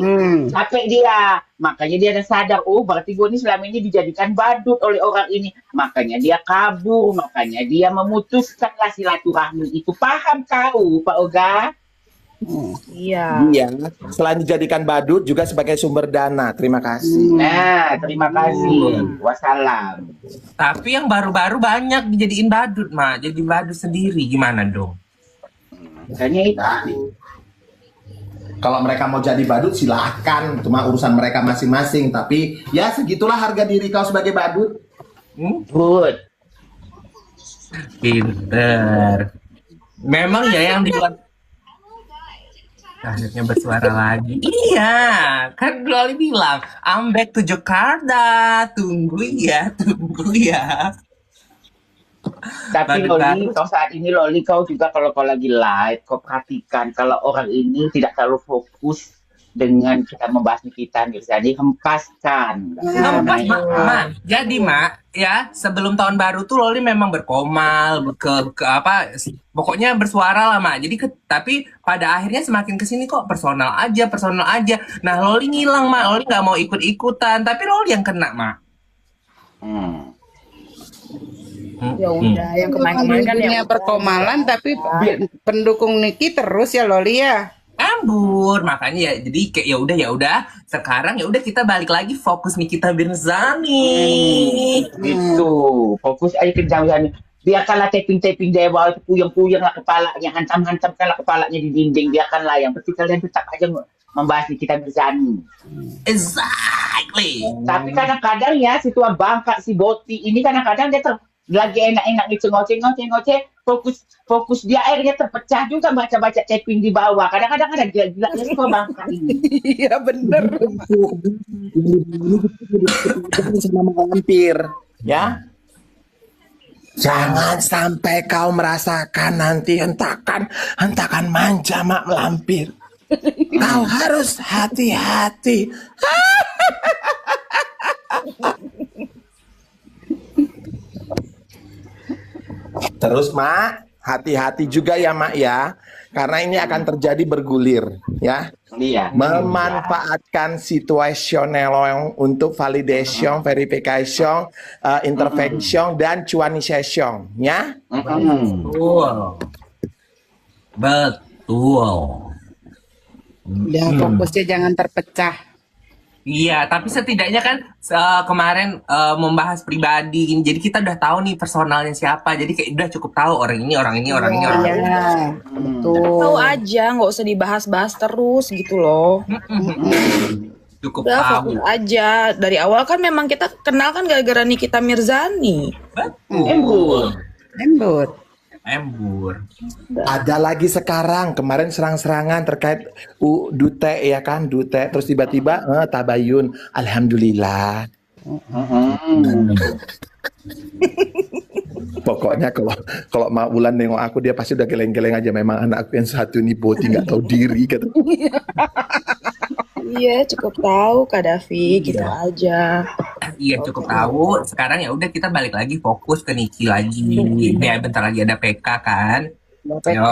E: Capek dia. Makanya dia ada sadar, oh berarti gue ini selama ini dijadikan badut oleh orang ini. Makanya dia kabur, makanya dia memutuskanlah silaturahmi itu. Paham kau Pak Oga?
B: Iya.
C: Iya, selain dijadikan badut juga sebagai sumber dana. Terima kasih.
E: Nah, terima kasih. Wassalam.
A: Tapi yang baru-baru banyak dijadiin badut, Mak. Jadi badut sendiri gimana dong?
E: Makanya itu.
C: Kalau mereka mau jadi badut silahkan, cuma urusan mereka masing-masing. Tapi ya segitulah harga diri kau sebagai badut.
E: Good.
A: Pinter. Memang ya yang di luar. Akhirnya bersuara lagi. Iya, kan Loli bilang, I'm back to Jakarta. Tunggu ya, tunggu ya.
E: Tapi
A: Badut
E: Loli,
A: baru.
E: kau saat ini Loli, kau juga kalau kau lagi live, kau perhatikan kalau orang ini tidak terlalu fokus dengan kita membahas Nikita Mirzani, hempaskan.
A: Hempas, Mak. Jadi, Mak, ya, sebelum tahun baru tuh Loli memang berkomal, ke apa, pokoknya bersuara lah, Mak. Jadi, tapi pada akhirnya semakin kesini kok personal aja, personal aja. Nah, Loli ngilang, Mak. Loli nggak mau ikut-ikutan, tapi Loli yang kena, Mak.
E: Hmm.
B: Ya udah, yang kemarin-kemarin kan
D: Dunia
B: ya
D: perkomalan tapi pendukung Niki terus ya Loli ya.
A: Ambur, makanya ya, jadi kayak ya udah, sekarang ya udah kita balik lagi fokus Nikita Mirzani.
E: Gitu. Fokus aja ke jauhan. Biarkanlah taping-taping dewa itu puyeng-puyeng lah kepalanya, hantam-hantamkanlah kepalanya di dinding. Biarkanlah, yang penting kalian tetap aja membahas Nikita Mirzani.
A: Exactly.
E: Tapi kadang-kadang ya si tua bangka si Boti ini kadang-kadang dia lagi enak-enak ngoceh-ngoceh fokus dia akhirnya terpecah juga baca-baca taping di bawah. Kadang-kadang ada gila-gila si tua bangka ini.
D: Iya bener.
C: Sama lampir, ya. Jangan sampai kau merasakan nanti hentakan manja mak lampir. Kau harus hati-hati. Terus mak, hati-hati juga ya mak ya, karena ini akan terjadi bergulir ya.
E: Iya.
C: Memanfaatkan situasional untuk validation, verification, intervention dan cuanisation ya.
A: Betul. Betul.
D: Ya fokusnya jangan terpecah.
A: Iya, tapi setidaknya kan kemarin membahas pribadi ini, jadi kita udah tahu nih personalnya siapa, jadi kayak udah cukup tahu orang ini, orang ini, orang ini, orang ini.
D: Iya, betul.
B: tahu aja, nggak usah dibahas-bahas terus gitu loh.
A: Cukup
B: Udah
A: tahu.
B: fokus aja. Dari awal kan memang kita kenal kan gara-gara Nikita Mirzani.
A: Betul.
D: Embur.
A: Embur.
C: Ada lagi sekarang, kemarin serang-serangan terkait Dute ya kan, Dute, terus tiba-tiba tabayun, alhamdulillah. Pokoknya kalau Mak Wulan nengok aku dia pasti udah geleng-geleng aja, memang anakku yang satu ini Boti nggak tahu diri kata.
B: Iya, cukup tahu Kak Davi, gitu aja.
A: Iya cukup tahu. Sekarang ya udah kita balik lagi fokus ke Niki lagi. Ya bentar lagi ada PK kan.
D: PK.
A: Yo.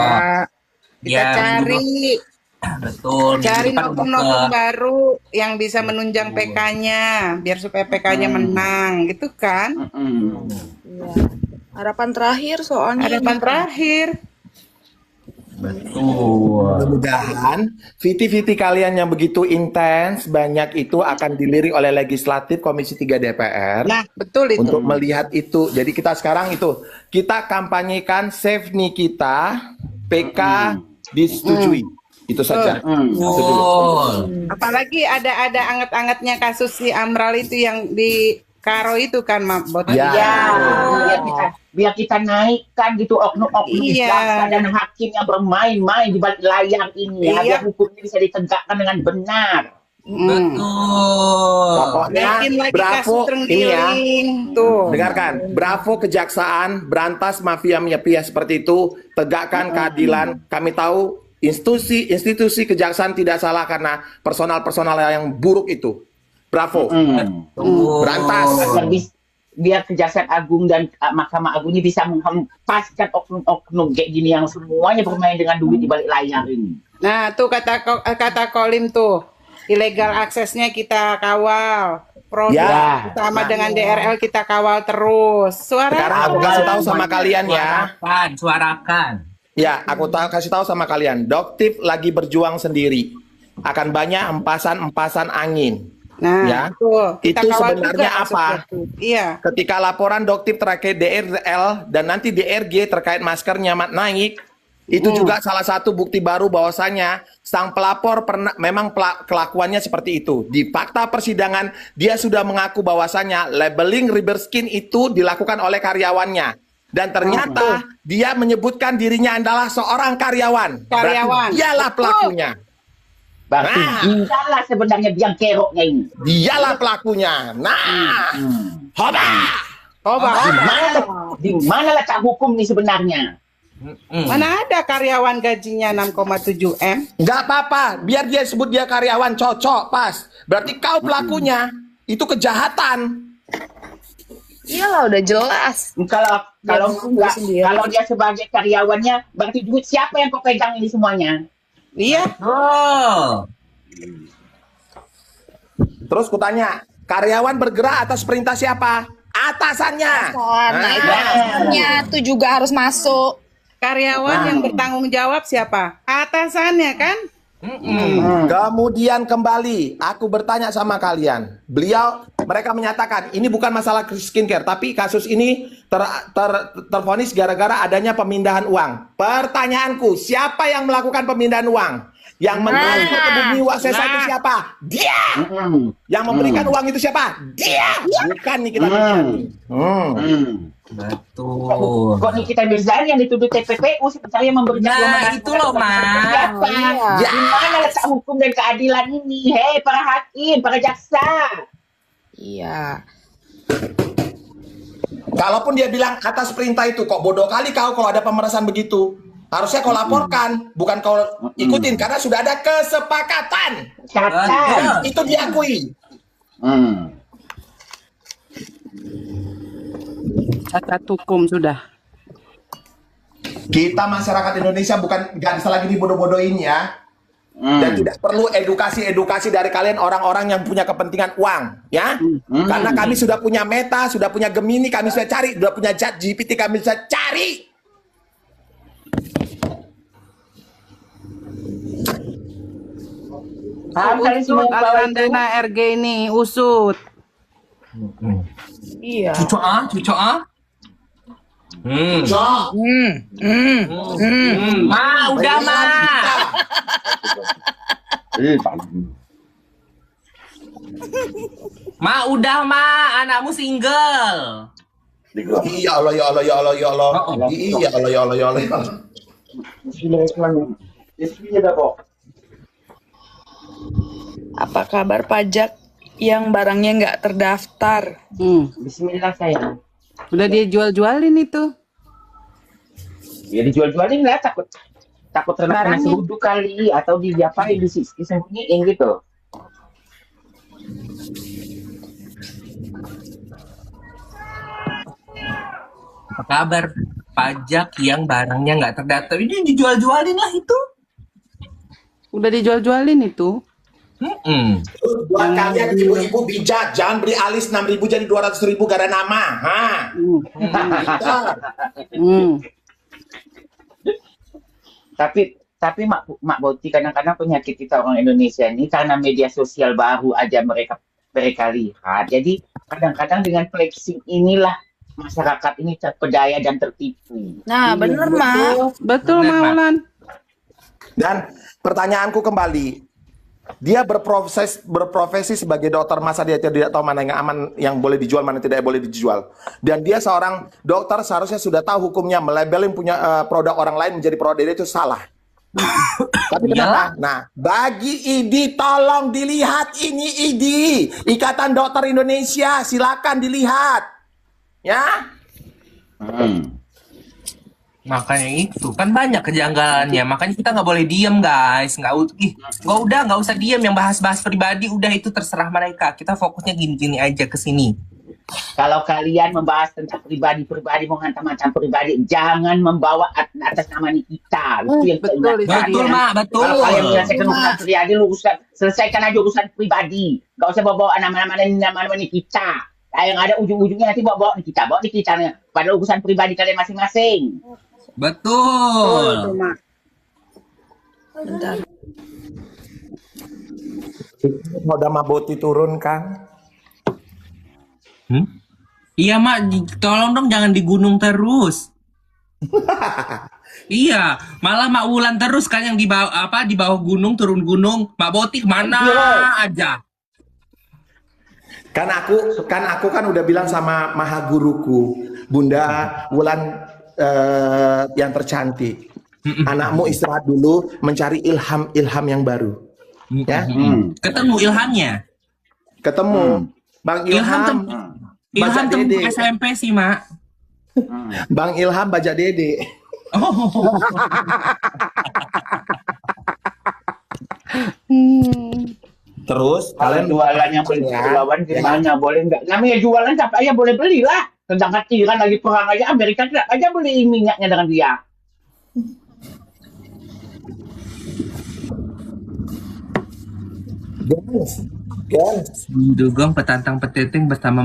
D: Kita
A: Ya,
D: cari
A: Betul. Minggu
D: cari
A: depan udah
D: novum-novum
A: ke-
D: baru yang bisa menunjang PK-nya biar supaya PK-nya menang gitu kan.
B: Iya. Harapan terakhir soalnya.
D: Harapan terakhir.
A: Betul.
C: Mudah-mudahan viti-viti kalian yang begitu intens banyak itu akan dilirik oleh legislatif Komisi 3 DPR
D: Nah, betul itu.
C: untuk melihat itu. Jadi kita sekarang itu kita kampanyekan Save Nikita, PK disetujui. Itu saja.
A: Betul.
D: Apalagi ada anget-angetnya kasus si Amral itu yang di Karo itu kan, Mabot.
C: Ya.
E: Ya, biar kita naikkan gitu oknum-oknum
D: Iya.
E: jaksa dan hakim yang bermain-main di balik layar ini ya,
D: Iya.
E: biar hukumnya bisa ditegakkan dengan benar.
A: Betul.
C: Pokoknya
D: Naikin lagi
C: bravo
D: kasus
C: ini ya.
D: terenggiling tuh.
C: Dengarkan, bravo kejaksaan, berantas mafia-mafia seperti itu, tegakkan keadilan. Kami tahu institusi kejaksaan tidak salah karena personal-personal yang buruk itu. Bravo. Berantas.
E: Biar Kejaksaan Agung dan Mahkamah Agung ini bisa menghempaskan oknum-oknum kayak gini yang semuanya bermain dengan duit di balik layar ini.
D: Nah, tuh kata Kolim tuh. Illegal aksesnya kita kawal. Produk
C: Ya.
D: sama dengan DRL kita kawal terus.
C: Sekarang
D: Suara
C: aku kasih tahu sama kalian ya.
A: Suarakan, suarakan.
C: Ya, aku kasih tahu sama kalian. Doktif lagi berjuang sendiri. Akan banyak empasan-empasan angin.
D: Nah,
C: Ya.
D: kita
C: Itu
D: kawal
C: sebenarnya
D: juga
C: apa?
D: seperti itu. Iya.
C: Ketika laporan Doktif terkait DRL dan nanti DRG terkait maskernya naik, itu juga salah satu bukti baru bahwasanya sang pelapor memang kelakuannya seperti itu. Di fakta persidangan dia sudah mengaku bahwasanya labeling rubber skin itu dilakukan oleh karyawannya. Dan ternyata dia menyebutkan dirinya adalah seorang karyawan.
D: Karyawan.
C: Berarti dialah pelakunya.
E: Berarti
C: Nah.
E: dialah sebenarnya biang keroknya ini.
C: Dialah pelakunya. Nah. Hoba.
E: Di mana letak hukum nih sebenarnya?
D: Mana ada karyawan gajinya 6,7 M?
C: Nggak apa-apa, biar dia sebut dia karyawan, cocok, pas. Berarti kau pelakunya, itu kejahatan.
B: Iyalah udah jelas.
E: Kalau enggak, kalau dia sebagai karyawannya, berarti duit siapa yang kau pegang ini semuanya?
D: Iya.
A: Oh.
C: Terus kutanya, karyawan bergerak atas perintah siapa? Atasannya.
B: Nah, itu atasannya tuh juga harus masuk.
D: Karyawan yang bertanggung jawab siapa? Atasannya kan?
C: Kemudian kembali, aku bertanya sama kalian. Mereka menyatakan, ini bukan masalah skincare, tapi kasus ini tervonis gara-gara adanya pemindahan uang. Pertanyaanku, siapa yang melakukan pemindahan uang? Yang mentransfer ke Bumi Wasesa itu siapa? Dia! Yang memberikan uang itu siapa? Dia! Bukan Nikita Mirzani.
A: Betul.
E: Kok Nikita Mirzani yang dituduh TPPU saya memberikan
A: Nah, itu loh, Ma.
E: Siapa?
C: Ya.
E: Di mana letak hukum dan keadilan ini? Hei, para hakim, para jaksa.
B: Iya.
C: Kalaupun dia bilang atas perintah itu, kok bodoh kali kau kalau ada pemerasan begitu. Harusnya kau laporkan, bukan kau ikutin, karena sudah ada kesepakatan.
E: Catat.
C: Itu diakui.
D: Cacat hukum sudah.
C: Kita masyarakat Indonesia bukan nggak bisa lagi dibodoh-bodohin ya. Dan tidak perlu edukasi dari kalian orang-orang yang punya kepentingan uang, ya. Karena kami sudah punya Meta, sudah punya Gemini, kami sudah cari, sudah punya ChatGPT, kami sudah cari.
D: Usut aliran dana RG ini, usut.
B: Iya.
A: Cucok ah.
C: Cok.
A: Ma, udah ma. Ma, udah ma, anakmu single.
C: Iya Allah, ya Allah, ya Allah, ya Allah. Iya Allah, ya Allah, ya Allah. Ya Allah.
B: Apa kabar pajak yang barangnya nggak terdaftar?
E: Bismillah sayang.
D: Udah dia jual-jualin itu.
E: Ya dijual-jualin lah, takut kena
D: Barangnya.
E: seruduk kali atau diapain disembunyiin gitu.
A: Apa kabar pajak yang barangnya nggak terdaftar? Ini dijual-jualin lah itu.
D: Udah dijual-jualin itu.
C: Buat kalian ibu-ibu bijak, jangan beli alis 6.000 jadi 200.000 gara nama.
E: Tapi Mak Boti kadang-kadang penyakit kita orang Indonesia ini karena media sosial baru aja mereka lihat. Jadi kadang-kadang dengan flexing inilah masyarakat ini terpedaya dan tertipu.
B: Nah, bener mah.
D: Betul,
A: Bener,
D: Maulan.
C: Dan pertanyaanku kembali, dia berprofesi sebagai dokter, masa dia tidak tahu mana yang aman, yang boleh dijual, mana tidak boleh dijual. Dan dia seorang dokter seharusnya sudah tahu hukumnya, melabelin punya produk orang lain menjadi produk dia itu salah. Tapi kenapa? Nah, bagi IDI tolong dilihat ini IDI, Ikatan Dokter Indonesia, silakan dilihat. Ya.
A: Makanya itu kan banyak kejanggalannya. Makanya kita nggak boleh diem guys. Nggak usah diem yang bahas-bahas pribadi. Udah itu terserah mereka. Kita fokusnya gini-gini aja ke sini.
E: Kalau kalian membahas tentang pribadi-pribadi, menghantam-hantam pribadi, jangan membawa atas nama Nikita. Itu yang
D: Betul,
E: saya ingatkan.
A: Betul, Mak. Betul.
E: Kalau kalian menyelesaikan urusan pribadi, selesaikan aja urusan pribadi. Gak usah bawa nama-nama Nikita. Yang ada ujung-ujungnya nanti bawa Nikita. Pada urusan pribadi kalian masing-masing.
D: Betul tuh,
A: Betul.
D: Mak.
B: Bentar.
C: Udah Maboti turun kan?
A: Hmm? Iya mak, tolong dong jangan di gunung terus. Iya, malah Mak Wulan terus kan yang di bawah apa di bawah gunung turun gunung. Mak Boti kemana aja.
C: Kan aku kan udah bilang sama maha guruku, Bunda Wulan yang tercantik. Anakmu istirahat dulu mencari ilham yang baru. Ya,
A: Ketemu Ilhamnya.
C: ketemu Bang
A: Ilham
C: Ilham,
A: Ilham
C: Bajak
A: temen
C: Dede.
A: SMP sih mak.
C: Bang Ilham Bajak Dede.
A: Oh,
C: Terus
E: Kalau
C: kalian
E: jualan yang beli
C: ya,
E: jualan
C: ya.
E: gimana? Boleh nggak? Namanya jualan siapa aja boleh belilah. Sedangkan Iran lagi perang aja, Amerika tidak aja beli minyaknya dengan dia.
C: Gens.
A: Dugong petantang peteteng bersama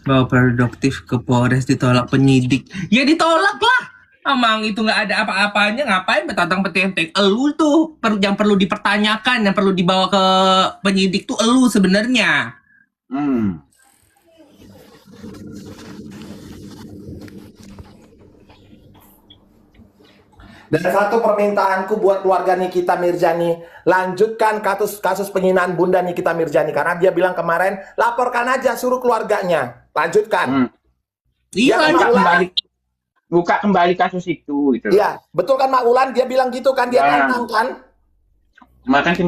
A: bawa produktif ke Polres ditolak penyidik. Ya ditolak lah. Amang itu nggak ada apa-apanya, ngapain petantang petenteng? Elu tuh yang perlu dipertanyakan, yang perlu dibawa ke penyidik tuh elu sebenarnya.
E: Hmm.
C: Dan satu permintaanku buat keluarga Nikita Mirjani, lanjutkan kasus penghinaan Bunda Nikita Mirjani karena dia bilang kemarin laporkan aja suruh keluarganya. Lanjutkan.
A: Iya,
C: Ya,
E: Buka
C: Mak Ulan.
E: kembali, buka kembali kasus itu gitu loh.
C: Iya, betul kan Mak Ulan? Dia bilang gitu kan, dia
E: Ya.
C: nantang kan?
E: Makan si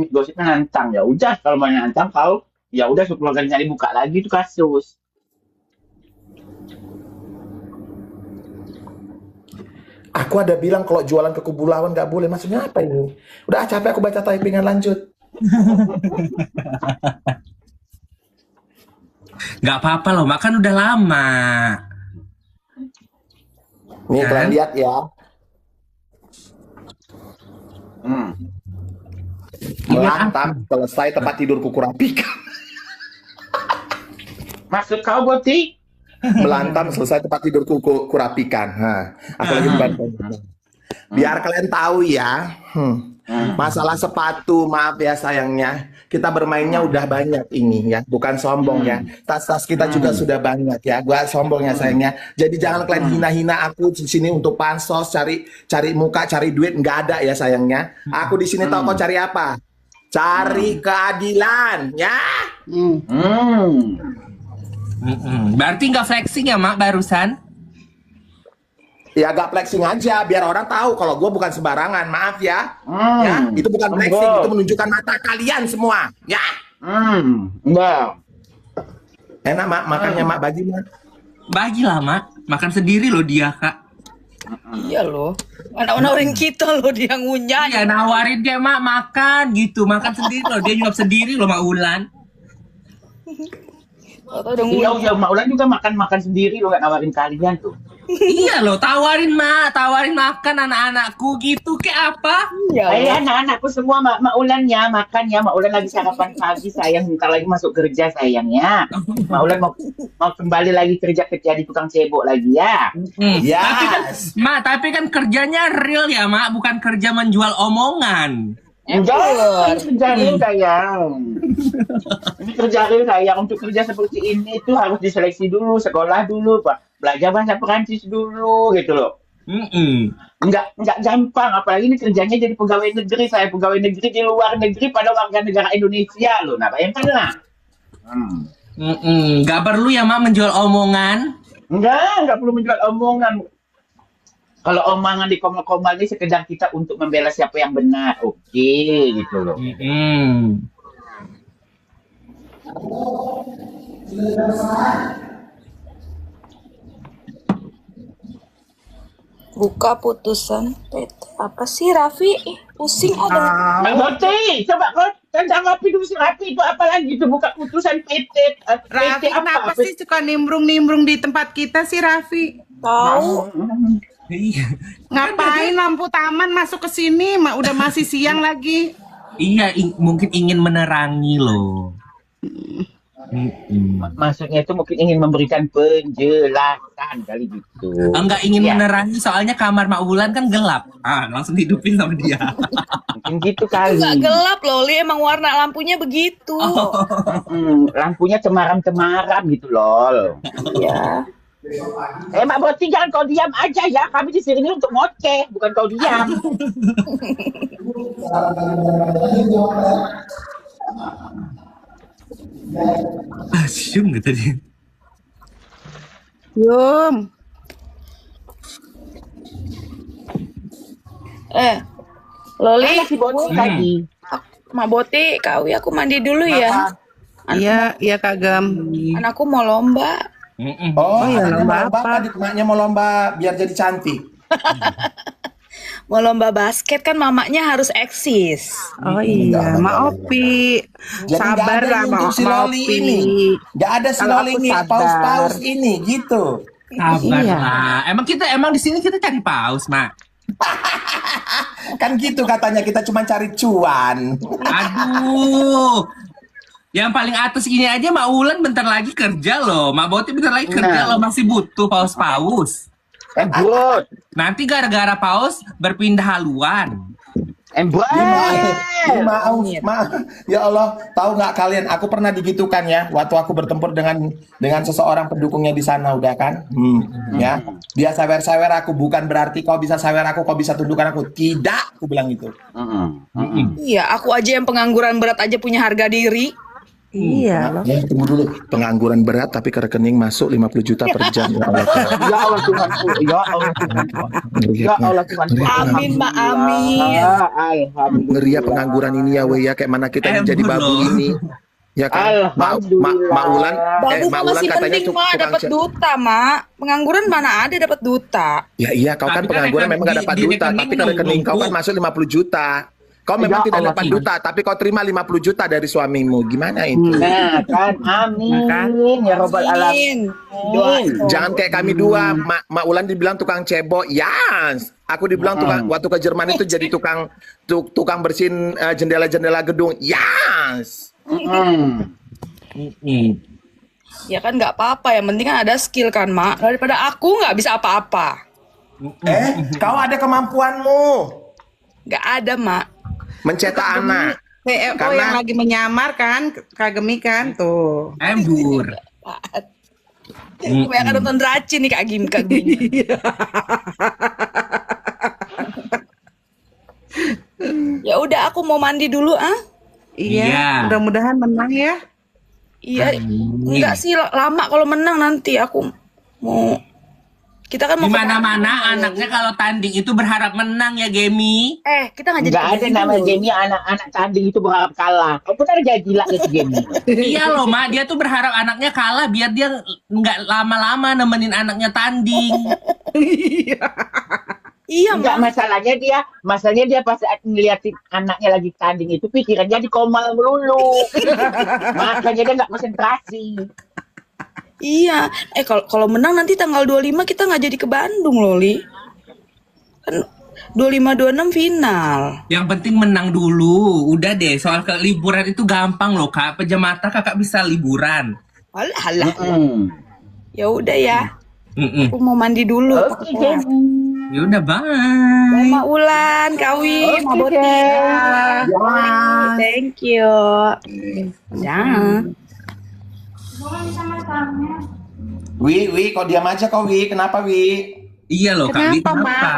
E: gosipnya nantang ya udah kalau mau nantang kau ya udah suruh keluarganya dibuka lagi itu kasus.
C: Aku ada bilang kalau jualan ke Kubu Lawan nggak boleh. Maksudnya apa ini? Udah capek aku baca typingan, lanjut.
A: nggak apa-apa loh, makan udah lama.
C: Nih
A: Kan?
C: kalian lihat ya.
E: Hmm.
C: Melantam selesai tempat tidurku kurapikan.
E: Maksud kau Boti?
C: Melantam selesai tempat tidurku kurapikan. Nah, aku lagi membantu. Biar kalian tahu ya. Masalah sepatu, maaf ya sayangnya. Kita bermainnya udah banyak ini ya, bukan sombong ya. Tas-tas kita juga sudah banyak ya. Gua sombong ya sayangnya. Jadi jangan kalian hina-hina aku di sini untuk pansos, cari muka, cari duit, nggak ada ya sayangnya. Aku di sini tahu kau cari apa? Cari keadilan ya.
E: Hmm.
A: Berarti nggak flexing ya mak barusan?
C: Ya agak flexing aja biar orang tahu kalau gue bukan sembarangan. Maaf ya.
E: Hmm.
C: Ya, itu bukan flexing,
E: Enggak.
C: itu menunjukkan mata kalian semua. Ya.
E: Enggak.
C: Enak mak, makannya mak bagi mak.
A: Bagilah mak, makan sendiri loh dia kak.
B: Iya loh. Anak-anak kita loh dia ngunyah.
A: Ya nawarin dia mak makan gitu, makan sendiri loh, dia jawab sendiri loh Mak Ulan.
B: Atau udah
E: Iya,
B: ngunyah.
E: iya, Mak Ulan juga makan sendiri loh, nggak nawarin kalian tuh.
A: Iya loh, tawarin makan anak-anakku gitu kayak apa?
B: Iya.
E: Anak-anakku semua Mak Ulan ya, makan ya. Mak Ulan lagi sarapan pagi sayang, bentar lagi masuk kerja sayang ya. Mak Ulan mau kembali lagi kerja di tukang cebok lagi ya.
C: Yes.
A: Tapi kan kerjanya real ya mak, bukan kerja menjual omongan.
E: Enggak, ini kerja real sayang. Ini kerja real sayang. Untuk kerja seperti ini tuh harus diseleksi dulu, sekolah dulu, Pak. Belajar bahasa Perancis dulu gitu loh. Enggak gampang, apalagi ini kerjanya jadi pegawai negeri, saya pegawai negeri di luar negeri pada warga negara Indonesia loh. Nah, bayangkanlah.
A: Nggak perlu ya mak menjual omongan.
E: Enggak perlu menjual omongan. Kalau omongan di komal-komal ini sekedar kita untuk membela siapa yang benar, oke gitu loh.
B: Buka putusan PT. Apa sih Raffi? Pusing ada.
E: Mbak Boti, coba kau tanggapi dulu si Rapi itu apa lagi itu buka putusan PT.
D: Raffi kenapa sih suka nimbrung-nimbrung di tempat kita sih Raffi?
B: Tahu.
A: Iya,
D: Ngapain lampu taman masuk ke sini? Udah masih siang lagi.
A: iya mungkin ingin menerangi loh.
E: Maksudnya itu mungkin ingin memberikan penjelasan kali gitu.
A: Enggak ingin
E: Ya,
A: menerangi soalnya kamar Mak Wulan kan gelap. Langsung hidupin sama dia.
E: mungkin gitu
B: Itu
E: kali.
B: nggak gelap loh, Li. Emang warna lampunya begitu.
E: Lampunya cemaram-cemaram gitu loh.
B: Iya.
E: Mbak Boti jangan kau diam aja ya. Kami di sini untuk ngoceh, bukan kau diam.
A: Asyum gitu dia.
D: Yum.
B: Loli,
E: Mana si Boti tadi?
B: Mak Boti, Kawi aku mandi dulu ya.
D: Iya, iya Kak Gem.
B: Anakku mau lomba.
C: Oh,
D: iya,
C: anaknya
D: lomba
C: mau lomba
D: apa?
C: apa? Maknya mau lomba biar jadi cantik.
B: Mau lomba basket kan mamanya harus eksis.
D: Oh iya, Ma Opi.
C: Jadi nggak
D: Sabar
C: ada
D: lah
C: nih
D: Ma
C: untuk si
D: Ma
C: Loli
D: Opi.
C: ini. Nggak ada si
D: Kalau
C: Loli
D: aku
C: ini,
D: sabar.
C: paus-paus ini, gitu.
A: Sabar
D: Iya.
A: lah. Emang di sini kita cari paus, Mak.
C: Kan gitu katanya, kita cuma cari cuan.
A: Aduh. Yang paling atas ini aja Mak Wulan bentar lagi kerja loh. Mak Boti bentar lagi kerja
E: Nah.
A: loh. Masih butuh paus-paus.
E: Embut,
A: Nanti gara-gara paus berpindah haluan.
E: embut.
C: Maaf, maaf. Ya Allah, tahu nggak kalian? Aku pernah digitukan ya, waktu aku bertempur dengan seseorang pendukungnya di sana, udah kan? Ya, dia sawer-sawer aku, bukan berarti kau bisa sawer aku, kau bisa tundukkan aku. Tidak, aku bilang gitu.
B: Iya, aku aja yang pengangguran berat aja punya harga diri.
D: Iya loh.
C: Ya, tunggu dulu. Pengangguran berat tapi ke rekening masuk 50 juta per jam. Ya Allah.
E: Ya Allah Tuhanku, ya Allah Tuhanku. Ya Allah Tuhanku.
B: Amin, Mak, amin.
E: Alhamdulillah.
C: Ngeri ya pengangguran ini ya, weh ya, kayak mana kita jadi babu
A: Loh.
C: ini. Ya kan?
E: Alhamdulillah.
C: Mak Wulan,
B: Bagus
C: Mak
B: masih
C: Wulan katanya
B: penting, Mak,
C: tukang
B: dapat duta, Mak. Pengangguran mana ada dapat duta.
C: Ya iya, kau kan
A: Tapi kan
C: pengangguran memang gak
A: di-
C: dapat
A: di
C: duta,
A: rekening
C: tapi ke rekening kau kan
A: numpuk.
C: masuk 50 juta. Kau memang
E: Ya
C: tidak
E: Allah,
C: dapat
E: Tuhan.
C: duta, tapi kau terima 50 juta dari suamimu. Gimana itu?
E: Nah kan, amin ya robbal alamin.
B: Amin.
C: Jangan kayak kami dua, Mak Ulan dibilang tukang cebok, yes. Aku dibilang tukang, waktu ke Jerman itu jadi tukang bersihin jendela-jendela gedung, yes.
B: Ya kan nggak apa-apa, yang penting kan ada skill kan, Mak. Daripada aku nggak bisa apa-apa.
C: Kau ada kemampuanmu
B: Nggak ada, Mak.
C: mencetak anak.
D: CEO
C: Karena-
D: yang lagi menyamar kan, Kak Gemi kan tuh.
A: Embur.
B: Kebanyakan nonton Draci nih Kak Gini. Ya udah, aku mau mandi dulu ah.
D: Iya,
A: Iya.
D: mudah-mudahan menang ya.
B: Iya, enggak sih lama kalau menang nanti aku mau. Kita kan mau
A: Di
B: ke
A: mana-mana anaknya kalau tanding itu berharap menang ya, Gemi.
B: kita nggak jadi
E: Nggak ada
B: ke
E: nama
B: dulu.
E: Jamie anak-anak tanding itu berharap kalah. Kau pun ada jadi gila ya si Jamie.
A: Iya loh, Mak. Dia tuh berharap anaknya kalah biar dia nggak lama-lama nemenin anaknya tanding.
B: Iya,
E: Enggak,
B: Mak.
E: masalahnya dia pas ngeliatin anaknya lagi tanding itu pikirannya di komal melulu. Makanya dia nggak konsentrasi.
B: Iya. Kalau menang nanti tanggal 25 kita nggak jadi ke Bandung loh, Li. Kan 25 26 final.
A: Yang penting menang dulu. Udah deh, soal ke liburan itu gampang loh, Kak. Pejamata Kakak bisa liburan.
B: Alah. Ya udah ya.
A: Mm-mm.
B: Aku mau mandi dulu.
E: Oke, Jamie.
A: Ya udah, bye.
B: Mak Ulan, Kawi, Mak Boti. Thank you. Ya.
C: Wi, kau diam aja kau, Wi. Kenapa, Wi?
A: Iya loh, Kak. Bi,
D: Kenapa,
A: kenapa?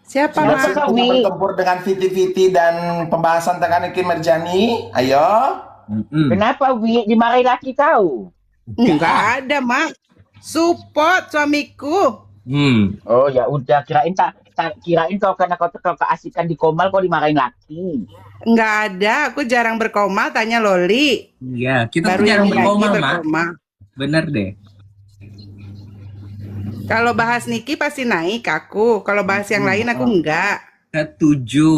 D: Siapa
E: Kenapa,
D: Mas?
E: Kak?
C: Kita bertempur dengan Viti dan pembahasan tekanan Kim Merjani. Ayo.
A: Mm-mm.
E: Kenapa Wi dimarahi laki kau?
D: Enggak ada, Mak. Support suamiku.
E: Oh ya udah, kirain kau karena kau keasikan di komal kau dimarahin laki.
D: Enggak ada, aku jarang berkomal, tanya Loli.
A: Iya, kita
D: Baru
A: tuh jarang
D: yang ini
A: berkomal, Mak.
D: berkomal.
A: Bener deh.
D: Kalau bahas Niki pasti naik aku. Kalau bahas yang lain aku enggak.
A: Setuju.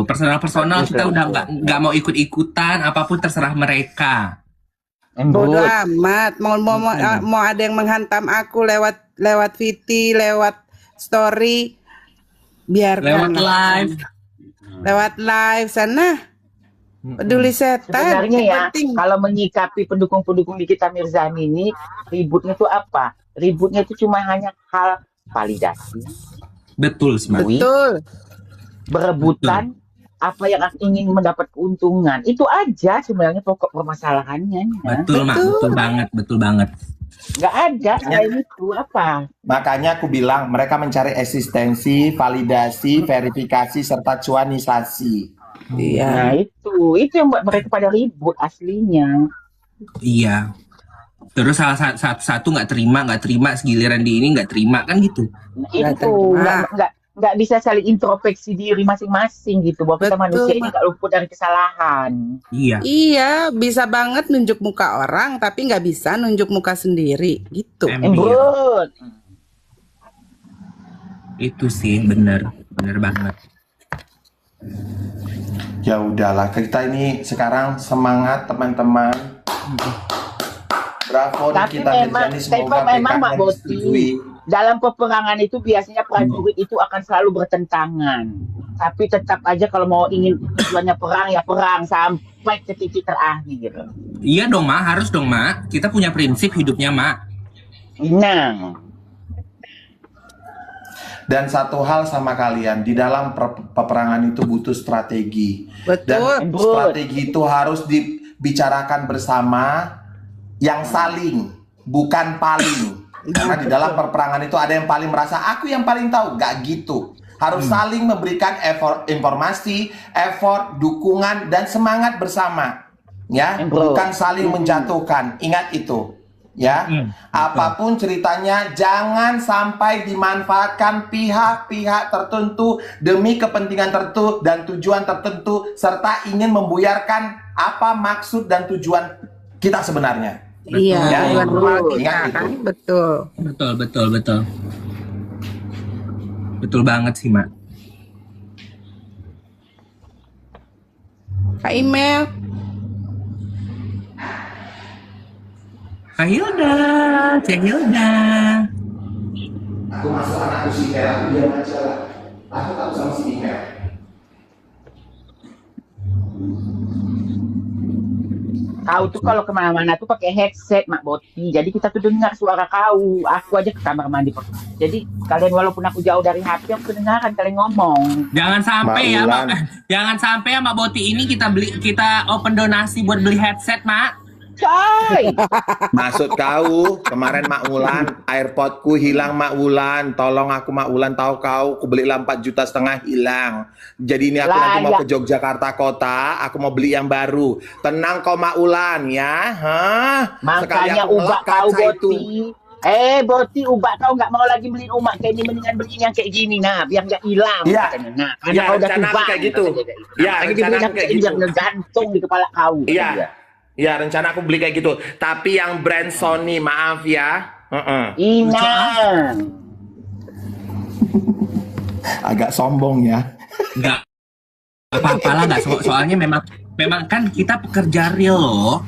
A: Personal kita udah nggak mau ikut-ikutan, apapun terserah mereka.
D: Bodoh
E: Embut.
D: amat. Mau ada yang menghantam aku lewat Viti, lewat story. Biarkan.
A: Lewat live.
D: Lewat live sana. Peduli setan.
E: Sebenarnya
D: Yang
E: ya,
D: penting.
E: kalau menyikapi pendukung-pendukung Nikita Mirzani ini, ributnya itu apa? Ributnya itu cuma hanya hal validasi,
A: Betul sih, Mak.
E: duit,
D: Betul.
E: berebutan, apa yang ingin mendapat keuntungan. Itu aja sebenarnya pokok permasalahannya. Ya.
A: Betul, Mak.
D: Betul.
A: Betul banget, betul banget.
E: Nggak ada selain itu apa?
C: Makanya aku bilang mereka mencari eksistensi, validasi, verifikasi, serta cuanisasi.
D: Iya.
E: Nah itu yang buat mereka pada ribut aslinya.
A: Iya. Terus salah satu nggak terima, segiliran di ini nggak terima kan gitu.
E: Nah,
D: Nggak
E: itu
D: terima.
E: nggak bisa saling introspeksi diri masing-masing gitu. Bahwa kita
D: Betul,
E: manusia ini
D: Mak.
E: nggak luput dari kesalahan.
A: Iya.
D: Iya, bisa banget nunjuk muka orang, tapi nggak bisa nunjuk muka sendiri, gitu.
A: Iya.
E: Embut.
A: Itu sih bener banget.
C: Ya udahlah, kita ini sekarang semangat teman-teman. Bravo
E: Tapi
C: Nikita
E: memang,
C: Mirzani, semoga
E: memang Mak
C: PK-nya
E: Boti,
C: disetujui.
E: dalam peperangan itu biasanya prajurit itu akan selalu bertentangan. Tapi tetap aja kalau mau ingin tujuannya perang ya perang sampai ke titik terakhir.
A: Iya dong, Mak. Harus dong, Mak. Kita punya prinsip hidupnya, Mak.
E: Nah,
C: Dan satu hal sama kalian, di dalam peperangan itu butuh strategi. Dan
D: Betul.
C: strategi itu harus dibicarakan bersama, yang saling, bukan paling. Karena di dalam peperangan itu ada yang paling merasa aku yang paling tahu, gak gitu. Harus saling memberikan informasi, effort, dukungan, dan semangat bersama. Ya, bukan saling menjatuhkan. Ingat itu. Ya, apapun ceritanya jangan sampai dimanfaatkan pihak-pihak tertentu demi kepentingan tertentu dan tujuan tertentu serta ingin membuyarkan apa maksud dan tujuan kita sebenarnya.
D: Iya,
C: Ya,
D: tujuan awal kita
C: ingat itu.
D: kan, betul.
A: Betul. Betul banget sih, Mak.
D: Kak Email,
A: Kak Hilda, Cek Hilda.
C: Aku masuk anakku si Email, aku diam aja lah. Aku tahu sama si Email.
E: kau tuh kalau kemana-mana tuh pakai headset Mak Boti. Jadi kita tuh dengar suara kau. Aku aja ke kamar mandi. Jadi kalian walaupun aku jauh dari HP, aku kedengaran kalian ngomong.
A: Jangan sampai ya,
C: Mak
A: Mak. Jangan sampai ya, Mak Boti ini kita open donasi buat beli headset, Mak.
E: Coy!
C: Maksud kau kemarin Mak Wulan, AirPodku hilang Mak Wulan, tolong aku Mak Wulan, tahu kau, aku belilah 4,5 juta hilang. Jadi ini aku nanti mau ke Yogyakarta kota, aku mau beli yang baru. Tenang kau Mak Wulan ya, Sekali
E: Makanya
C: aku
E: ubah
C: ngelak
E: kau
C: kaca itu.
E: Boti. Boti ubah kau nggak mau lagi beliin umat kayak ini, mendingan beliin yang kayak gini nah biar nggak hilang.
C: Iya.
E: Katanya. Nah, karena
C: Iya,
E: kau udah
C: rencana aku
E: tua.
C: kayak gitu. Iya,
E: Makanya
C: rencana
E: dibeliin
C: aku
E: yang
C: kayak
E: kayak
C: gitu.
E: biar ngegantung di kepala kau.
C: Iya. Ya, rencana aku beli kayak gitu. Tapi yang brand Sony, maaf ya.
E: Inang.
C: Agak sombong ya.
A: Enggak apa-apa lah, nggak soalnya memang kan kita pekerja real loh.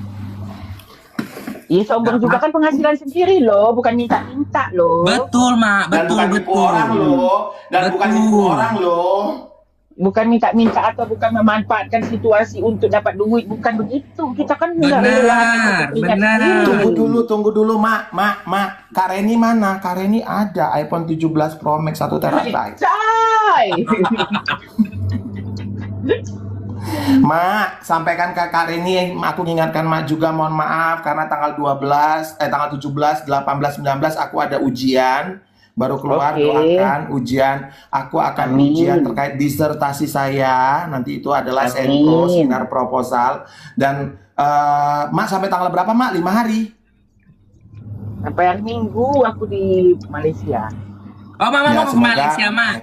E: Iya sombong juga kan penghasilan sendiri loh, bukan minta-minta loh.
A: Betul, Mak.
C: Dan bukan nipu orang loh. Dan bukan nipu orang loh.
E: Bukan minta-minta atau bukan memanfaatkan situasi untuk dapat duit, bukan begitu. Kita kan nggak rela untuk kepentingan
A: Benar.
E: sendiri.
C: Tunggu dulu, Mak. Kak Reni mana? Kak Reni ada iPhone 17 Pro Max 1 terabyte.
E: Coy!
C: Mak, sampaikan ke Kak Reni, aku ingatkan Mak juga, mohon maaf karena tanggal 17, 18, 19 aku ada ujian. Baru keluar,
E: Oke.
C: doakan ujian. Aku akan
E: Amin.
C: ujian terkait disertasi saya. Nanti itu adalah
E: Amin.
C: sempro, seminar proposal. Dan Mak sampai tanggal berapa Mak? 5 hari?
E: Sampai hari Minggu aku di Malaysia.
A: Oh, Mama
C: Ya,
A: mau ke
C: semoga-
A: Malaysia, Mak.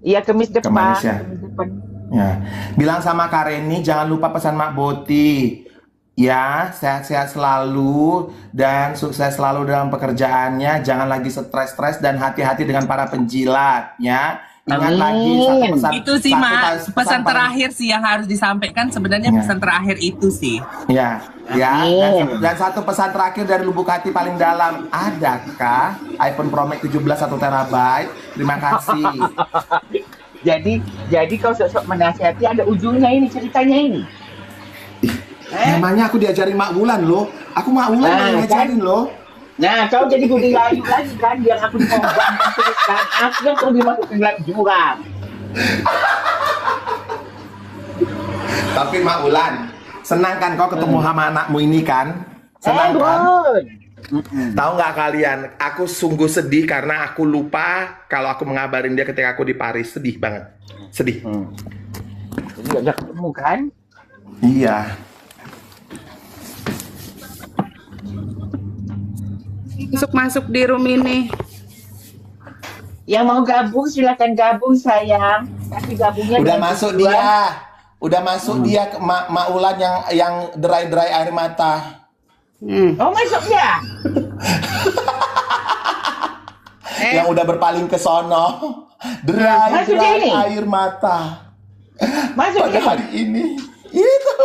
E: Iya, Kemis depan.
C: Malaysia.
E: Kemis depan.
C: Ya, bilang sama Kak Reni jangan lupa pesan Mak Boti. Ya, sehat-sehat selalu dan sukses selalu dalam pekerjaannya. Jangan lagi stres-stres dan hati-hati dengan para penjilat, ya. Ingat
E: Amin.
C: lagi satu pesan.
A: Itu sih,
C: satu
A: Mak.
C: pesan
A: Pesan
C: paling-
A: terakhir sih yang harus disampaikan sebenarnya
C: Ya.
A: pesan terakhir itu sih.
C: Ya, ya.
E: Amin.
C: Dan satu pesan terakhir dari lubuk hati paling dalam. Adakah iPhone Pro Max 17 1 terabyte? Terima kasih.
E: Jadi kau sok-sok menasihati ada ujungnya ini ceritanya ini.
C: Namanya aku diajarin Mak Wulan loh. Aku Mak Wulan
E: Nah,
C: yang ngajarin loh.
E: Nah, kau jadi Budi Ayu lagi kan, biar aku dikorban terus kan. Aku yang perlu dimasuk ke dalam jurang.
C: Tapi Mak Wulan, senang kan kau ketemu sama anakmu ini kan? Senang kan?
E: Bro.
C: Tahu nggak kalian? Aku sungguh sedih karena aku lupa kalau aku mengabarin dia ketika aku di Paris. Sedih banget. Sedih.
E: Jadi udah ketemu kan?
C: Iya.
D: Masuk di room ini.
E: Yang mau gabung silakan gabung sayang. Tapi gabungnya
C: Udah
E: dengan
C: masuk
E: tujuan-
C: dia. Udah masuk dia ke Mak Wulan yang derai-derai air mata.
E: Oh, masuk ya?
C: Yang udah berpaling ke sono.
E: Masuk dia
C: Derai-derai
E: ini?
C: air mata.
E: Masuk
C: Pada
E: ya?
C: hari ini. Itu.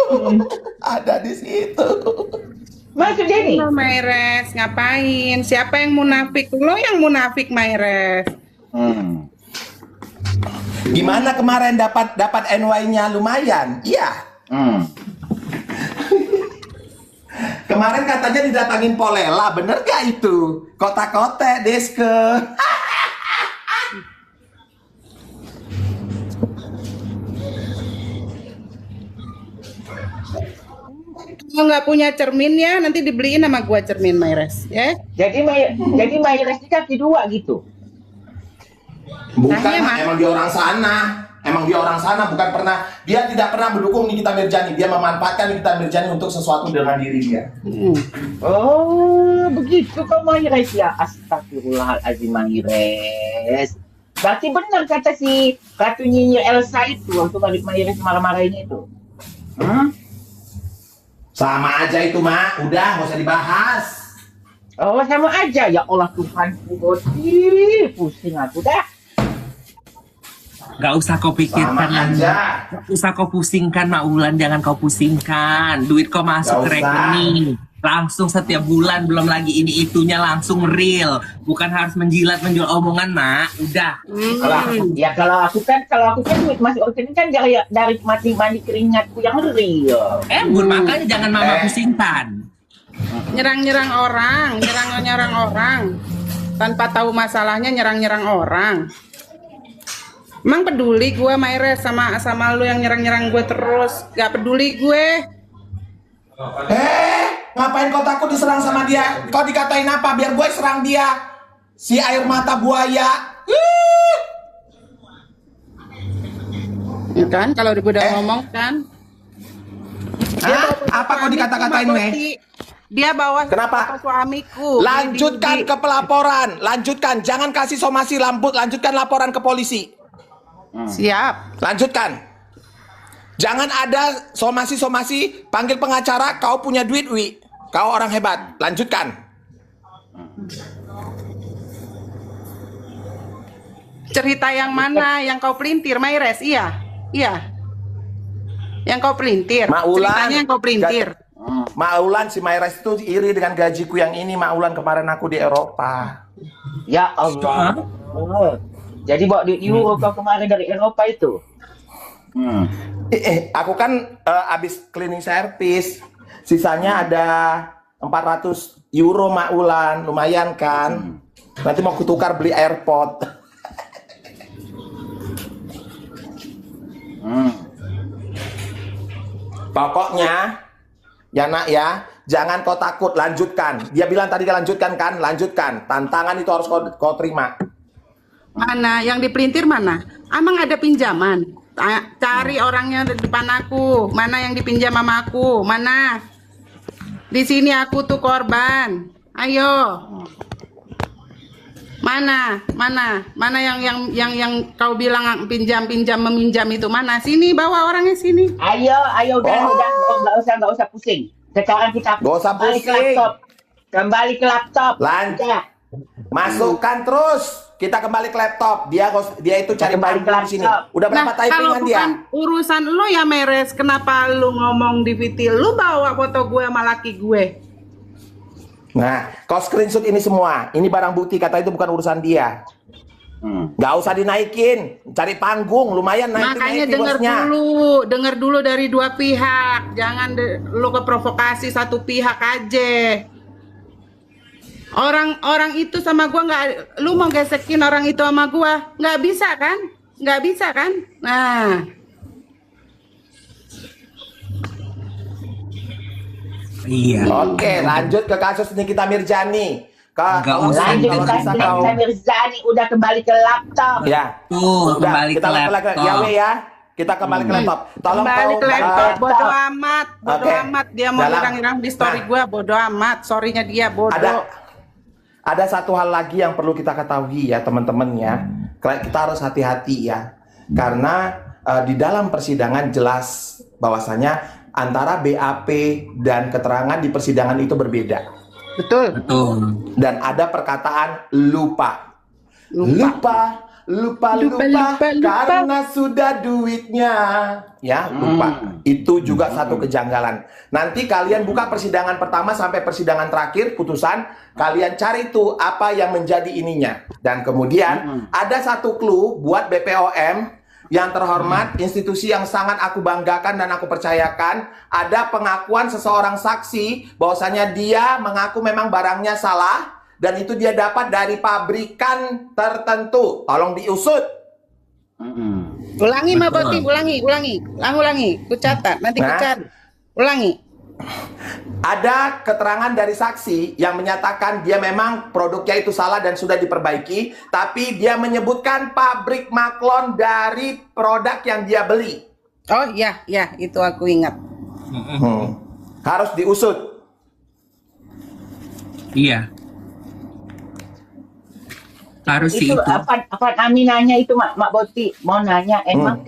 C: Ada di situ.
E: Masuk dia nih.
D: Lo Maires, ngapain? Siapa yang munafik? Lo yang munafik, Maires.
C: Gimana kemarin dapat NY-nya lumayan? Iya. Kemarin katanya didatangin Polela, bener gak itu? Kota-kota, Deske.
D: Kalau nggak punya cermin ya, nanti dibeliin sama gua cermin, Maires. Ya?
E: Jadi Mayres ini kaki dua gitu.
C: Bukan,
D: Tanya, Mak.
C: emang dia orang sana. Emang dia orang sana, bukan pernah. Dia tidak pernah mendukung Nikita Mirjani. Dia memanfaatkan Nikita Mirjani untuk sesuatu dengan diri dia.
E: Oh, begitu kau Mayres ya. Astagfirullahaladzim Mayres. Berarti benar kata si Ratu Nyinyir Elsa itu waktu Mayres marah-marahinnya itu.
C: Sama aja itu, Mak. Udah, nggak usah dibahas.
E: Oh, sama aja. Ya Allah Tuhanku, pusing aku dah.
A: Gak usah kau
C: Sama
A: pikirkan lagi.
C: aja.
A: Gak usah kau pusingkan, Mak Wulan. Jangan kau pusingkan. Duit kau masuk
C: Gak
A: ke
C: usah.
A: rekening. Langsung setiap bulan, belum lagi ini itunya langsung real. Bukan harus menjilat menjual omongan, Mak. Udah.
E: Kalau aku kan duit masih rekening kan dari mandi keringatku yang real.
A: Bun, makanya jangan mama
C: Eh.
A: pusingkan.
D: Nyerang-nyerang orang. Tanpa tahu masalahnya nyerang-nyerang orang. Emang peduli gue, Maires, sama lu yang nyerang-nyerang gue terus? Gak peduli gue.
C: Ngapain kau takut diserang sama dia? Kau dikatain apa? Biar gue serang dia. Si air mata buaya.
D: Ya kan, kalau gue udah ngomong kan.
C: Hah? Apa kau dikata-katain, Meh?
D: Dia bawa
C: Kenapa?
D: foto suamiku.
C: Lanjutkan ke pelaporan. Lanjutkan. Jangan kasih somasi lambut. Lanjutkan laporan ke polisi.
D: Siap.
C: Lanjutkan. Jangan ada somasi-somasi. Panggil pengacara. Kau punya duit, Wi. Kau orang hebat. Lanjutkan.
D: Cerita yang mana yang kau pelintir, Maires? Iya. Yang kau pelintir.
C: Mak Wulan.
D: Ceritanya yang kau pelintir.
C: Mak Wulan, si Mayres itu iri dengan gajiku yang ini. Mak Wulan kemarin aku di Eropa.
E: Ya Allah. Jadi bawa duit euro kau kemarin dari Eropa itu.
C: Aku kan abis cleaning service. Sisanya ada 400 euro, Mak Wulan. Lumayan kan? Nanti mau kutukar beli AirPod. Pokoknya, ya nak ya, jangan kau takut, lanjutkan. Dia bilang tadi lanjutkan kan, lanjutkan. Tantangan itu harus kau terima.
D: Mana yang dipelintir mana? Emang ada pinjaman? Cari orangnya di depan aku. Mana yang dipinjam sama aku? Mana? Di sini aku tuh korban. Ayo. Mana yang kau bilang meminjam itu mana? Sini bawa orangnya sini.
E: Ayo udah nggak usah pusing. Sekarang kita
C: Nggak usah
E: kembali ke
C: pusing.
E: laptop. Kembali ke laptop.
C: Lanjut.
E: Udah.
C: Masukkan terus. Kita kembali ke laptop. Dia itu cari
E: Kembali ke
C: bambu di sini.
E: laptop.
C: Udah berapa
D: Kalau
C: typingan dia?
D: bukan urusan lo ya Meres, kenapa lu ngomong di VT? Lu bawa foto gue sama laki gue.
C: Nah, kau screenshot ini semua. Ini barang bukti, kata itu bukan urusan dia. Nggak usah dinaikin, cari panggung, lumayan
D: Makanya
C: naik bosnya.
D: dengar dulu dari dua pihak. Jangan lu ke provokasi satu pihak aja. Orang itu sama gua nggak, lu mau gesekin orang itu sama gua, nggak bisa kan? Nggak bisa kan? Nah,
A: Iya.
C: Oke, lanjut ke kasus Nikita Mirzani.
A: Nggak
C: Kalau
A: usah,
E: Lanjut
C: kalau
A: nggak
C: bisa
E: kan
C: kau,
E: Nikita Mirzani udah kembali ke laptop.
C: ya,
A: Tuh,
C: udah
A: kembali
C: kita
A: ke
C: ya
A: laptop.
C: We ya, kita kembali ke laptop. Tolong
D: kembali
C: kau
D: ke laptop. Bodo
E: laptop.
D: amat, bodo
C: Oke.
D: amat. Dia mau
C: Dalam-
D: ngirang-ngirang di story
C: Nah.
D: gua, bodo amat. Sorrynya dia bodoh.
C: ada satu hal lagi yang perlu kita ketahui ya teman-teman ya. Kita harus hati-hati ya, karena di dalam persidangan jelas bahwasanya antara BAP dan keterangan di persidangan itu berbeda.
D: Betul.
A: Betul.
C: Dan ada perkataan lupa. Lupa karena sudah duitnya. Ya, lupa. Itu juga satu kejanggalan. Nanti kalian buka persidangan pertama sampai persidangan terakhir putusan, kalian cari tuh apa yang menjadi ininya. Dan kemudian ada satu clue buat BPOM yang terhormat, institusi yang sangat aku banggakan dan aku percayakan, ada pengakuan seseorang saksi bahwasanya dia mengaku memang barangnya salah dan itu dia dapat dari pabrikan tertentu. Tolong diusut.
D: Ulangi Mbak
A: Betul.
D: Boti, ulangi. Ku catat, nanti ku
C: Nah.
D: cari. Ulangi.
C: Ada keterangan dari saksi yang menyatakan dia memang produknya itu salah dan sudah diperbaiki, tapi dia menyebutkan pabrik maklon dari produk yang dia beli.
D: Oh ya, itu aku ingat.
C: Harus diusut.
A: Iya. Harus sih
E: Itu
A: itu.
E: apa Ami nanya itu Mak Boti mau nanya emang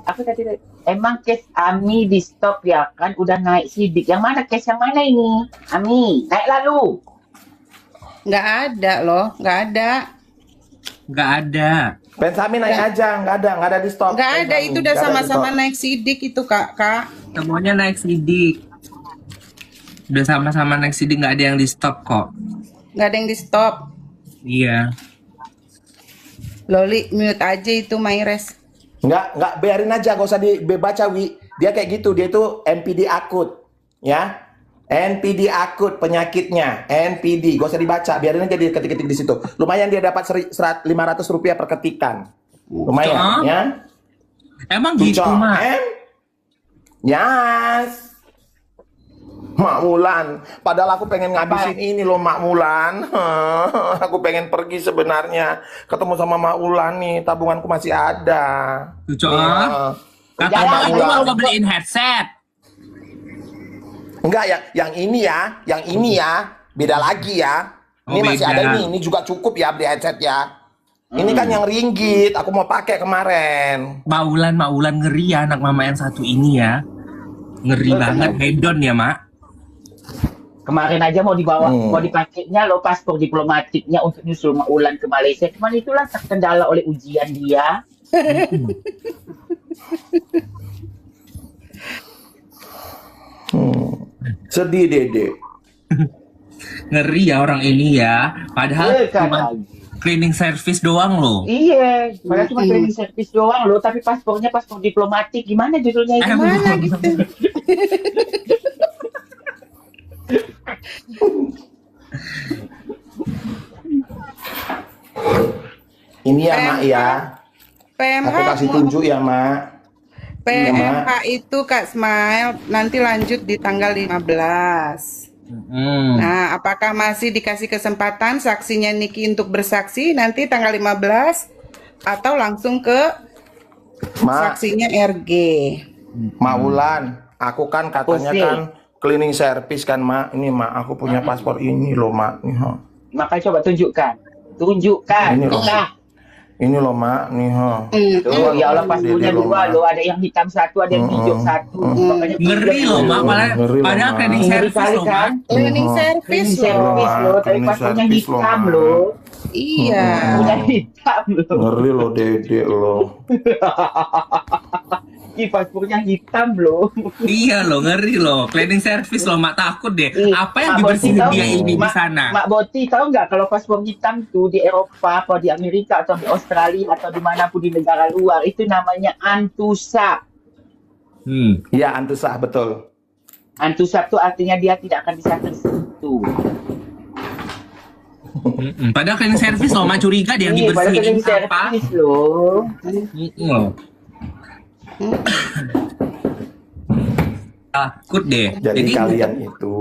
E: apa tadi? Emang case Ami di stop ya kan udah naik sidik. Yang mana case yang mana ini? Ami, naik lalu.
D: Nggak ada loh, nggak ada.
A: Nggak ada.
C: Pensami naik aja, nggak ada di stop.
D: Nggak ada,
C: Pensami,
D: itu udah
C: nggak ada di
D: sama-sama
C: stop.
D: naik sidik itu kak.
A: Semuanya naik sidik. Udah sama-sama naik sidik, nggak ada yang di stop kok.
D: Nggak ada yang di stop.
A: Iya.
D: Loli mute aja itu Maires.
C: Nggak, biarin aja, gak usah dibaca, Wi. Dia kayak gitu, dia itu NPD akut, ya. NPD akut penyakitnya, NPD, gak usah dibaca, biarin aja dia ketik-ketik di situ. Lumayan dia dapat 500 rupiah per ketikan. Lumayan,
A: Cok.
C: ya.
A: Emang gitu,
C: Cok,
A: Mak?
C: Yes. Mak Mulan, padahal aku pengen ngabisin ini loh Mak Mulan. Aku pengen pergi sebenarnya, ketemu sama Mak Mulan nih, tabunganku masih ada.
A: Tuh, Cok.
C: Iya.
A: Kata
E: Jangan,
A: Mak itu
E: jangan.
A: mau beliin headset.
C: Enggak ya, yang ini ya, beda lagi ya. Ini
A: Oh,
C: masih
A: beda.
C: ada ini juga cukup ya beli headset ya. Ini kan yang ringgit, aku mau pakai kemarin.
A: Maulan ngeri ya anak mama yang satu ini ya. Ngeri banget, hedon ya, Mak.
E: Kemarin aja mau dibawa, mau dipakainya lo paspor diplomatiknya untuk nyusul Mak Ulan ke Malaysia. Cuman itulah terkendala oleh ujian dia.
C: Sedih Dede.
A: Ngeri ya orang ini ya. Padahal
E: Kan?
A: cuma cleaning service doang loh.
E: Iya, padahal cuma cleaning service doang lo, tapi paspornya paspor diplomatik. Gimana judulnya itu?
A: Gimana gitu?
C: Ini ya Mak ya.
D: PMH
C: Aku kasih tunjuk ya Mak.
D: PMH itu Kak Smile nanti lanjut di tanggal 15. Nah, apakah masih dikasih kesempatan saksinya Niki untuk bersaksi nanti tanggal 15 atau langsung ke
C: Mak,
D: saksinya RG?
C: Mak Wulan, aku kan katanya
E: Oke.
C: kan cleaning service kan Mak. Ini Mak, aku punya paspor ini loh Mak. Nih, ha.
E: Makanya coba tunjukkan. Tunjukkan.
C: Ini loh.
E: Nah,
C: Ini loh Mak, nih ha.
E: tuh, ya Allah paspornya
C: Dede loh,
E: dua
C: Mak.
E: lo, ada yang hitam satu, ada yang hijau satu. Makanya
A: Ngeri loh, Mak.
C: Ngeri loh,
A: Padahal
C: Mak.
A: cleaning
E: Ngeri
A: service
E: kali
A: loh, Mak.
E: kan?
D: Cleaning
C: Mhm.
D: service
E: Cleaning
D: loh.
E: service
C: Mak,
E: lo, tapi
C: cleaning
E: paspornya
C: service loh,
E: hitam
C: Mak.
E: lo.
D: Iya.
E: Paspornya hitam lo.
C: Ngeri loh Dede loh.
E: Ih, paspornya hitam loh.
A: Iya loh, ngeri loh. Cleaning service loh, Mak, takut deh.
E: Ih,
A: Apa yang
E: Mak Boti
A: dibersihin
E: tahu,
A: dia ini di sana?
E: Mak Boti tahu nggak kalau paspor hitam tuh di Eropa atau di Amerika atau di Australia atau dimanapun di negara luar itu namanya antusap.
C: Iya, antusah betul.
E: Antusap tuh artinya dia tidak akan bisa tersentuh.
A: Padahal cleaning service loh, Mak, curiga dia yang
E: Iya, padahal
A: dibersihin
E: cleaning
A: apa?
E: service loh.
A: Loh. Takut deh.
C: Jadi kalian itu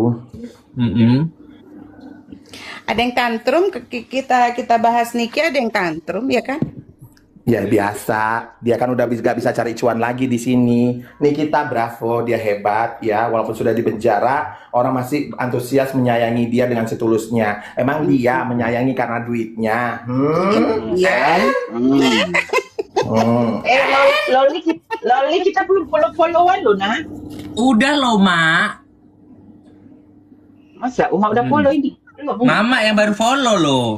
D: Ada yang tantrum, kita bahas Niki, ada yang tantrum ya kan?
C: ya biasa. Dia kan udah gak bisa cari cuan lagi di sini. Nikita bravo, dia hebat ya. Walaupun sudah di penjara, orang masih antusias menyayangi dia dengan setulusnya. Emang dia menyayangi karena duitnya?
D: Iya.
E: Loli kita belum follow-followan loh, nah.
A: Udah loh, Mak.
E: Masa Uma udah follow ini? Belum.
A: Mama yang baru follow loh.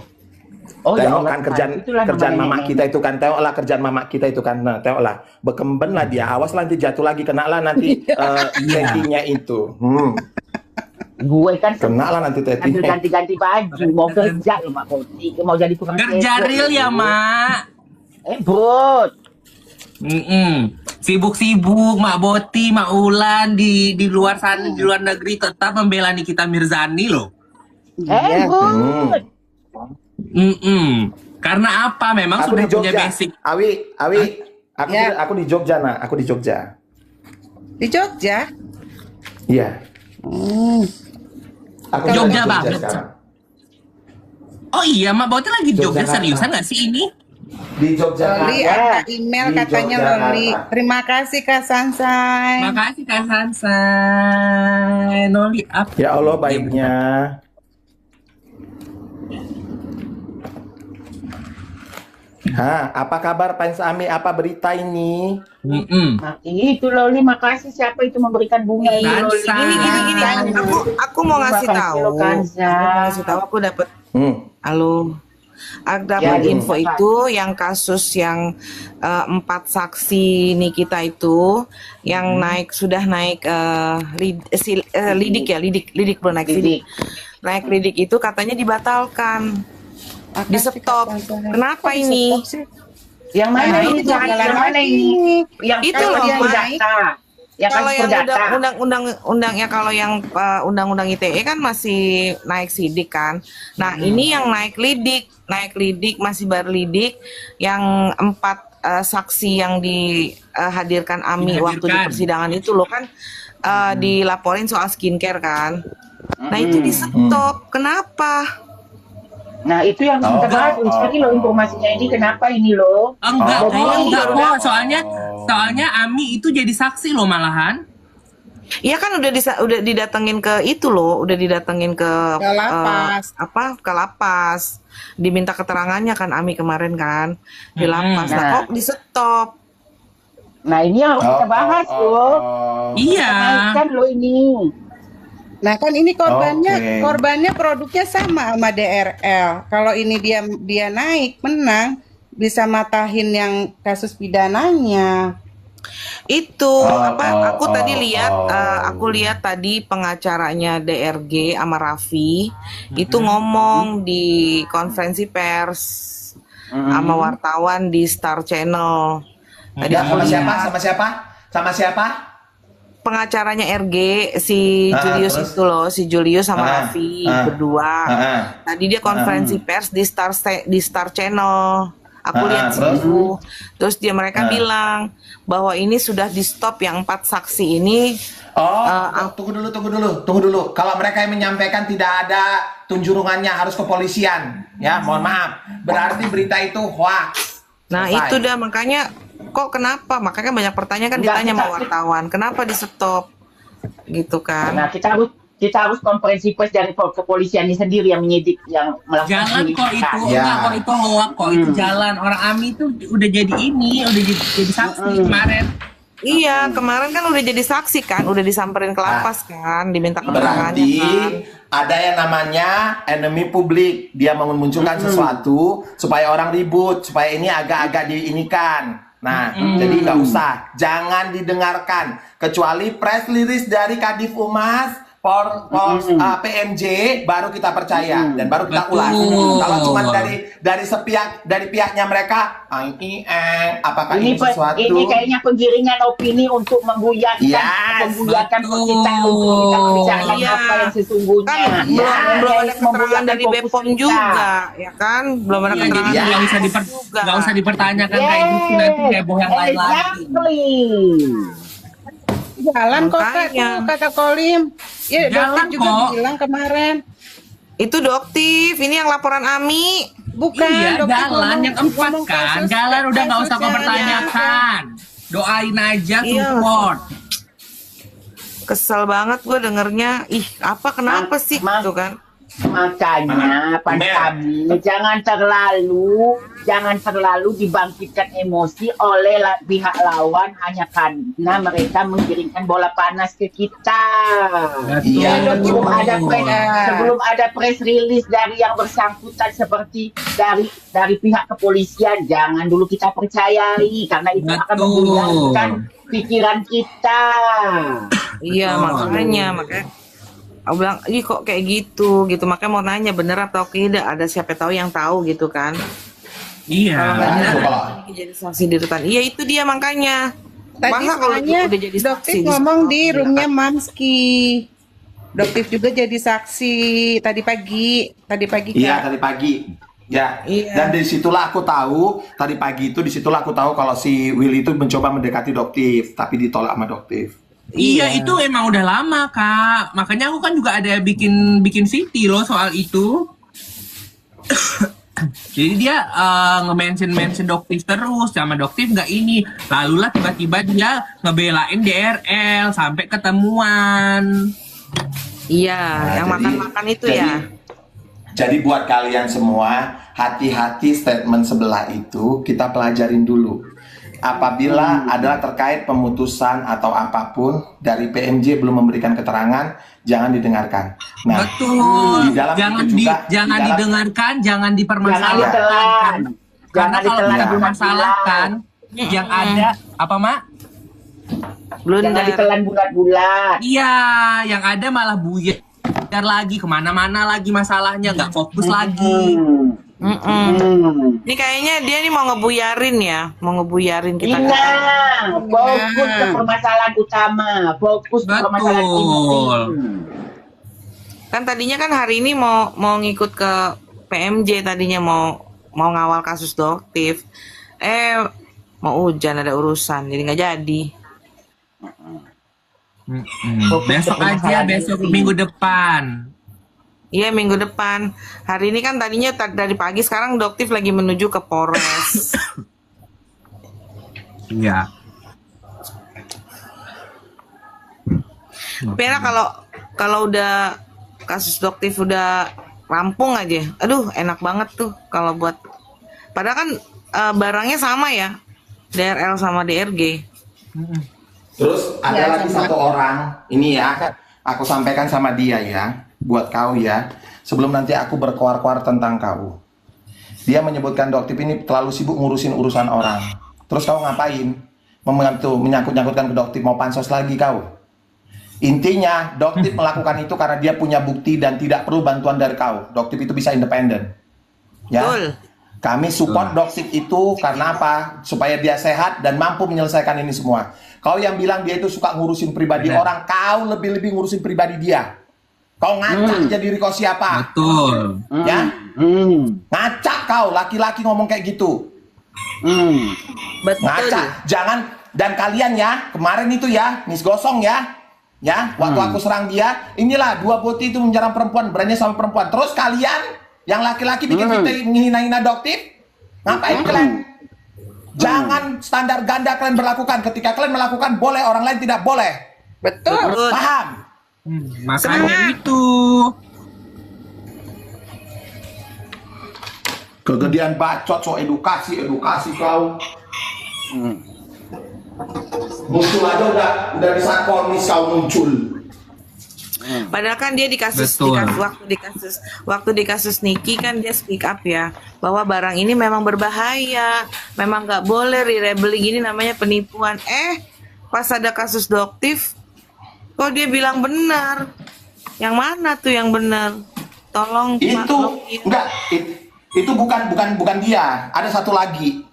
E: Oh, ya
C: Tengok
E: Allah,
C: kan kerjaan
E: itulah
C: kerjaan
E: namanya
C: mama
E: nenek.
C: kita itu kan, tengoklah kerjaan mama kita itu kan, nah, tengoklah bekemben lah dia, awas lah nanti jatuh lagi, kena lah nanti tetinya itu,
E: Gue kan
C: kena lah nanti
E: sambil
C: tetinya.
E: ganti-ganti baju, mau kerja loh Mak Boti, mau jadi tukang
A: Kerja
E: kepo
A: real ya,
E: loh.
A: Mak.
E: Bro,
A: Sibuk-sibuk Mak Boti, Mak Ulan di luar sana, di luar negeri tetap membela Nikita Mirzani loh.
E: bro.
A: Karena apa? Memang
C: Aku
A: sudah
C: di
A: punya
C: Jogja,
A: basic.
C: Awi, aku
D: Ya.
C: aku di Jogja nak, aku di Jogja,
D: Di Jogja?
C: iya. Aku
A: Jogja
C: di Jogja
A: banget.
C: sekarang.
A: Oh iya, Mak Boti lagi di Jogja,
C: Jogjakarta.
A: seriusan nggak sih ini?
C: Di Jogja.
D: Loli ada email
C: Di
D: katanya
C: Yogyakarta.
D: Loli. Terima kasih Kak Sansai.
A: Makasih Kak Sansai. Noli up.
C: Ya Allah baiknya. Apa kabar Pens Ami? Apa berita ini?
E: Nah, itu Loli, makasih siapa itu memberikan bunga ini Loli.
A: Kansa.
B: Gini. Aku mau ngasih
E: Terima kasih
B: tahu.
E: lo, Kansa.
B: Aku mau ngasih tahu aku dapat halo. Aku dapat
E: Ya,
B: info
E: ya.
B: itu yang kasus yang 4 saksi Nikita itu yang sudah naik lidik belum naik
E: Lidik.
B: naik lidik itu katanya dibatalkan, di stop. Kenapa ini?
E: Yang mana ini? Yang mana ini? Yang
B: Itu
E: kalau
B: loh,
E: yang
B: Mai.
E: data. Yang
B: Kalau
E: kasih
B: yang
E: data.
B: undang-undang ya, kalau yang undang-undang ITE kan masih naik sidik kan. Nah, ini yang naik lidik masih baru lidik yang 4 saksi yang dihadirkan Ami waktu di
A: Dihadirkan.
B: persidangan itu loh kan, dilaporin soal skincare kan. Nah, itu di stop. Kenapa?
E: Nah, itu yang kita bahas. Cari lo informasinya ini, kenapa ini lo?
A: Enggak,
E: Oh.
A: kok. Soalnya Ami itu jadi saksi loh malahan.
B: Iya kan udah didatengin ke itu loh, udah didatengin ke
D: Ke lapas.
B: ke lapas. Diminta keterangannya kan Ami kemarin kan di lapas. Nah,
E: Nah.
B: kok di stop?
E: Nah, ini yang harus kita bahas lo.
A: Iya.
E: Kan lo ini.
D: Nah kan ini
C: Oke.
D: korbannya produknya sama sama DRL. Kalau ini dia naik menang bisa matahin yang kasus pidananya.
B: Itu aku tadi lihat aku lihat tadi pengacaranya DRG sama Raffi itu ngomong di konferensi pers sama wartawan di Star Channel. Tadi
C: Ya,
B: aku
C: sama siapa?
B: lihat
C: Sama siapa? Sama siapa?
B: pengacaranya RG si Julius
C: terus?
B: itu loh, si Julius sama Raffi berdua. Tadi dia konferensi pers di Star Channel. Aku lihat situ. Terus mereka bilang bahwa ini sudah di stop yang 4 saksi ini.
C: Tunggu dulu. Kalau mereka yang menyampaikan tidak ada tunjurungannya harus kepolisian, ya, mohon maaf. Berarti berita itu hoax.
B: Nah,
C: Selesai.
B: itu dah makanya kenapa? Makanya banyak pertanyaan kan ditanya sama wartawan, kenapa di stop? Gitu kan.
E: Nah, kita harus konferensi pers dari kepolisiannya sendiri yang menyidik, yang melakukan
A: Jalan kok itu,
E: penyelidikan.
C: Ya.
A: enggak kok itu hoak kok itu jalan. Orang Ami itu udah jadi jadi saksi kemarin.
B: Iya, kemarin kan udah jadi saksi kan, udah disamperin ke lapas kan, diminta keterangannya
C: Berarti
B: kan.
C: ada yang namanya enemy publik. Dia memunculkan sesuatu supaya orang ribut, supaya ini agak-agak diinikan. Nah, jadi nggak usah, jangan didengarkan kecuali press release dari Kadif Humas, PMJ baru kita percaya dan baru kita ulas.
A: Betul.
C: Kalau cuma dari pihaknya mereka, apakah ini sesuatu?
E: Ini kayaknya penggiringan opini untuk mengguyarkan
C: Yes,
E: kita
A: betul.
E: untuk kita membicarakan
D: Iya.
E: apa yang sesungguhnya.
D: Kan
C: Ya,
D: belum ada keterangan
E: membulatkan
D: dari
E: fokus
D: Bepom
E: kita.
D: juga, ya kan? Belum ada
A: Iya,
D: keterangan
A: jadi
D: dari
A: nggak usah
D: Bepom juga.
A: nggak usah dipertanyakan kayak gitu, nanti heboh yang lain lagi.
E: Exactly.
D: Jalan kok Kak, Makanya. tuh, kata Kolim. Ya,
A: Jalan
D: dokter juga
A: kok.
D: bilang kemarin.
F: Itu Doktif, ini yang laporan Ami.
D: Bukan,
A: Iya,
D: dokter
A: jalan
D: ngomong-
A: yang 4
D: ngomong
A: kan.
D: kasus-
A: Jalan udah nggak usah
D: kasusnya
A: mempertanyakan. Doain aja
F: Iya.
A: support.
F: Kesel banget gue dengernya. Ih, apa kenapa sih
E: Mas.
F: gitu kan?
E: Makanya Pan
C: Mer.
E: kami jangan terlalu dibangkitkan emosi oleh pihak lawan hanya karena mereka menggiringkan bola panas ke kita.
C: Iya,
E: Sebelum
C: betul.
E: sebelum ada press release dari yang bersangkutan seperti dari pihak kepolisian, jangan dulu kita percayai karena itu akan
A: Betul.
E: menggunakan pikiran kita.
F: Iya,
A: Oh.
F: makanya aku bilang, ih kok kayak gitu, makanya mau nanya bener atau tidak, ada siapa tahu yang tahu gitu kan.
A: Iya.
C: Nah,
A: benar.
C: itu kalau
F: Jadi saksi di rutan. Iya itu dia makanya.
D: Tadi
F: Masa kalau
D: soalnya
F: udah jadi saksi
D: Doktif
F: di
D: ngomong
F: situ,
D: di
F: ya
D: roomnya
F: kan?
D: Mamski. Doktif juga jadi saksi tadi pagi
C: Iya,
D: Kak.
C: tadi pagi. Ya,
D: Iya.
C: dan disitulah aku tahu tadi pagi itu disitulah aku tahu kalau si Willy itu mencoba mendekati Doktif, tapi ditolak sama Doktif.
A: Iya, itu emang udah lama, Kak. Makanya aku kan juga ada bikin VT loh soal itu. Jadi dia nge-mention Doktif terus, sama Doktif nggak ini. Lalulah tiba-tiba dia ngebelain DRL sampai ketemuan.
F: Iya,
C: Nah,
F: yang
C: jadi-
F: makan-makan itu
C: jadi-
F: ya.
C: Jadi buat kalian semua, hati-hati statement sebelah itu kita pelajarin dulu. Apabila adalah terkait pemutusan atau apapun dari PMJ belum memberikan keterangan, jangan didengarkan. Nah,
A: Betul.
C: di dalam
A: Jangan
C: itu juga,
A: jangan
C: di dalam-
A: didengarkan, jangan
E: Jangan
A: dipermasalahkan.
E: ditelan.
A: Karena
E: Jangan
A: kalau
E: ditelan
A: kita dipermasalahkan, yang ada apa, Mak?
E: Jangan
F: Blunder.
E: ditelan bulat-bulat.
A: Iya, yang ada malah buyar lagi kemana-mana lagi masalahnya, nggak fokus lagi.
F: Ini kayaknya dia nih mau ngebuyarin ya, mau ngebuyarin kita.
E: Iya, fokus ke permasalahan utama, fokus ke permasalahan inti.
A: Betul.
F: Kan tadinya kan hari ini mau ngikut ke PMJ, tadinya mau ngawal kasus Doktif. Mau hujan, ada urusan, jadi nggak jadi.
A: Besok aja, besok minggu depan.
F: Iya, minggu depan. Hari ini kan tadinya dari pagi, sekarang Doktif lagi menuju ke Polres.
A: Iya.
F: Pera kalau udah kasus Doktif udah rampung aja, aduh enak banget tuh kalau buat. Padahal kan barangnya sama ya, DRL sama DRG.
C: Terus ada lagi satu orang, ini ya, aku sampaikan sama dia ya, buat kau ya, sebelum nanti aku berkoar-koar tentang kau. Dia menyebutkan Doktif ini terlalu sibuk ngurusin urusan orang. Terus kau ngapain? Menyangkut-nyangkutkan ke Doktif, mau pansos lagi kau? Intinya, Doktif melakukan itu karena dia punya bukti dan tidak perlu bantuan dari kau. Doktif itu bisa independen. Ya.
F: Betul.
C: Kami support Doktif itu karena apa? Supaya dia sehat dan mampu menyelesaikan ini semua. Kau yang bilang dia itu suka ngurusin pribadi orang, kau lebih-lebih ngurusin pribadi dia. Kau ngacak jadi diri kau siapa?
A: Betul.
C: Ya? Ngacak kau, laki-laki ngomong kayak gitu.
F: Betul.
C: Ngacak, jangan. Dan kalian ya, kemarin itu ya, Miss Gosong ya. Ya, waktu aku serang dia, inilah dua boti itu menyerang perempuan, berani sama perempuan. Terus kalian yang laki-laki bikin kita menghina-hina Doktif, ngapain kalian? Jangan standar ganda kalian berlakukan. Ketika kalian melakukan boleh, orang lain tidak boleh.
D: Betul.
C: Paham?
A: Makanya itu.
C: Kegedean bacot, so edukasi kau. Muncul aja udah bisa komis kau muncul.
F: Padahal kan dia
A: Betul.
F: waktu di kasus Niki kan dia speak up ya bahwa barang ini memang berbahaya, memang nggak boleh re-labeling, ini namanya penipuan. Pas ada kasus Doktif, kok dia bilang benar? Yang mana tuh yang benar? Tolong Pak
C: Itu
F: Loki.
C: enggak, itu bukan dia. Ada satu lagi.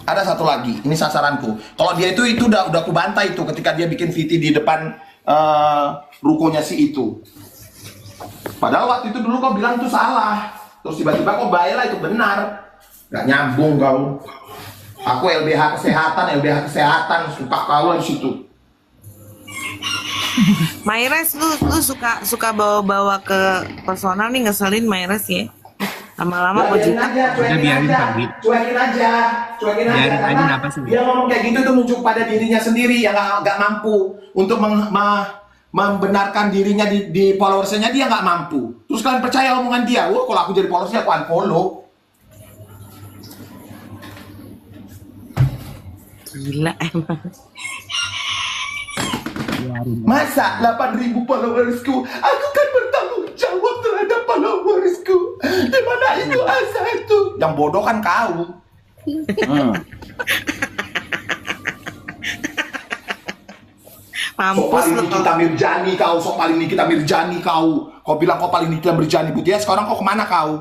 C: Ada satu lagi. Ini sasaranku. Kalau dia itu udah aku bantai itu ketika dia bikin VT di depan rukonya si itu. Padahal waktu itu dulu kau bilang itu salah. Terus tiba-tiba kau bayar itu benar. Gak nyambung kau. Aku LBH kesehatan, suka kau lah di situ.
F: Maires, lu suka bawa-bawa ke personal nih, ngeselin Maires ya. Lama-lama
C: Biarin
F: Gojita.
C: aja,
A: biarin, Fabri.
C: cuekin aja.
A: Biarin aja,
C: Karena
A: kenapa sih?
C: dia ngomong kayak gitu tuh nunjuk pada dirinya sendiri yang nggak mampu untuk membenarkan dirinya di followersnya, dia nggak mampu. Terus kalian percaya omongan dia? Wah, kalau aku jadi followersnya aku unfollow.
F: Gila emang.
C: Masa 8.000 followersku, aku kan bertanggung jawab terhadap followersku. Di mana itu asa itu? Yang bodoh kan kau. Sok
F: Mampus
C: paling
F: lu.
C: Nikita Mirjani kau, sok paling Nikita Mirjani kau. Kau bilang kau paling Nikita Mirjani, Butia sekarang kau kemana kau?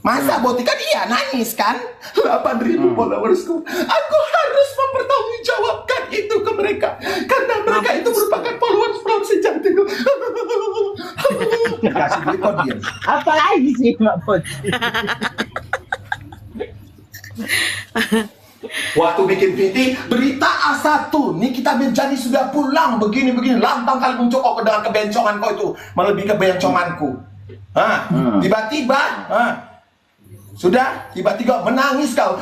C: Masa Boti kan iya nangis kan? 8.000 followersku. Aku harus mempertanggungjawabkan itu ke mereka. Karena mereka itu merupakan followers from sejatiku. Kasih duit kau diam.
E: Apa lagi sih Mak Boti?
C: Waktu bikin VT, berita A1, Nikita Mirjani sudah pulang, begini-begini, lantang kali muncul kau dengan kebencongan kau itu, melebihi kebenconganku. Tiba-tiba, sudah, tiba-tiba menangis kau.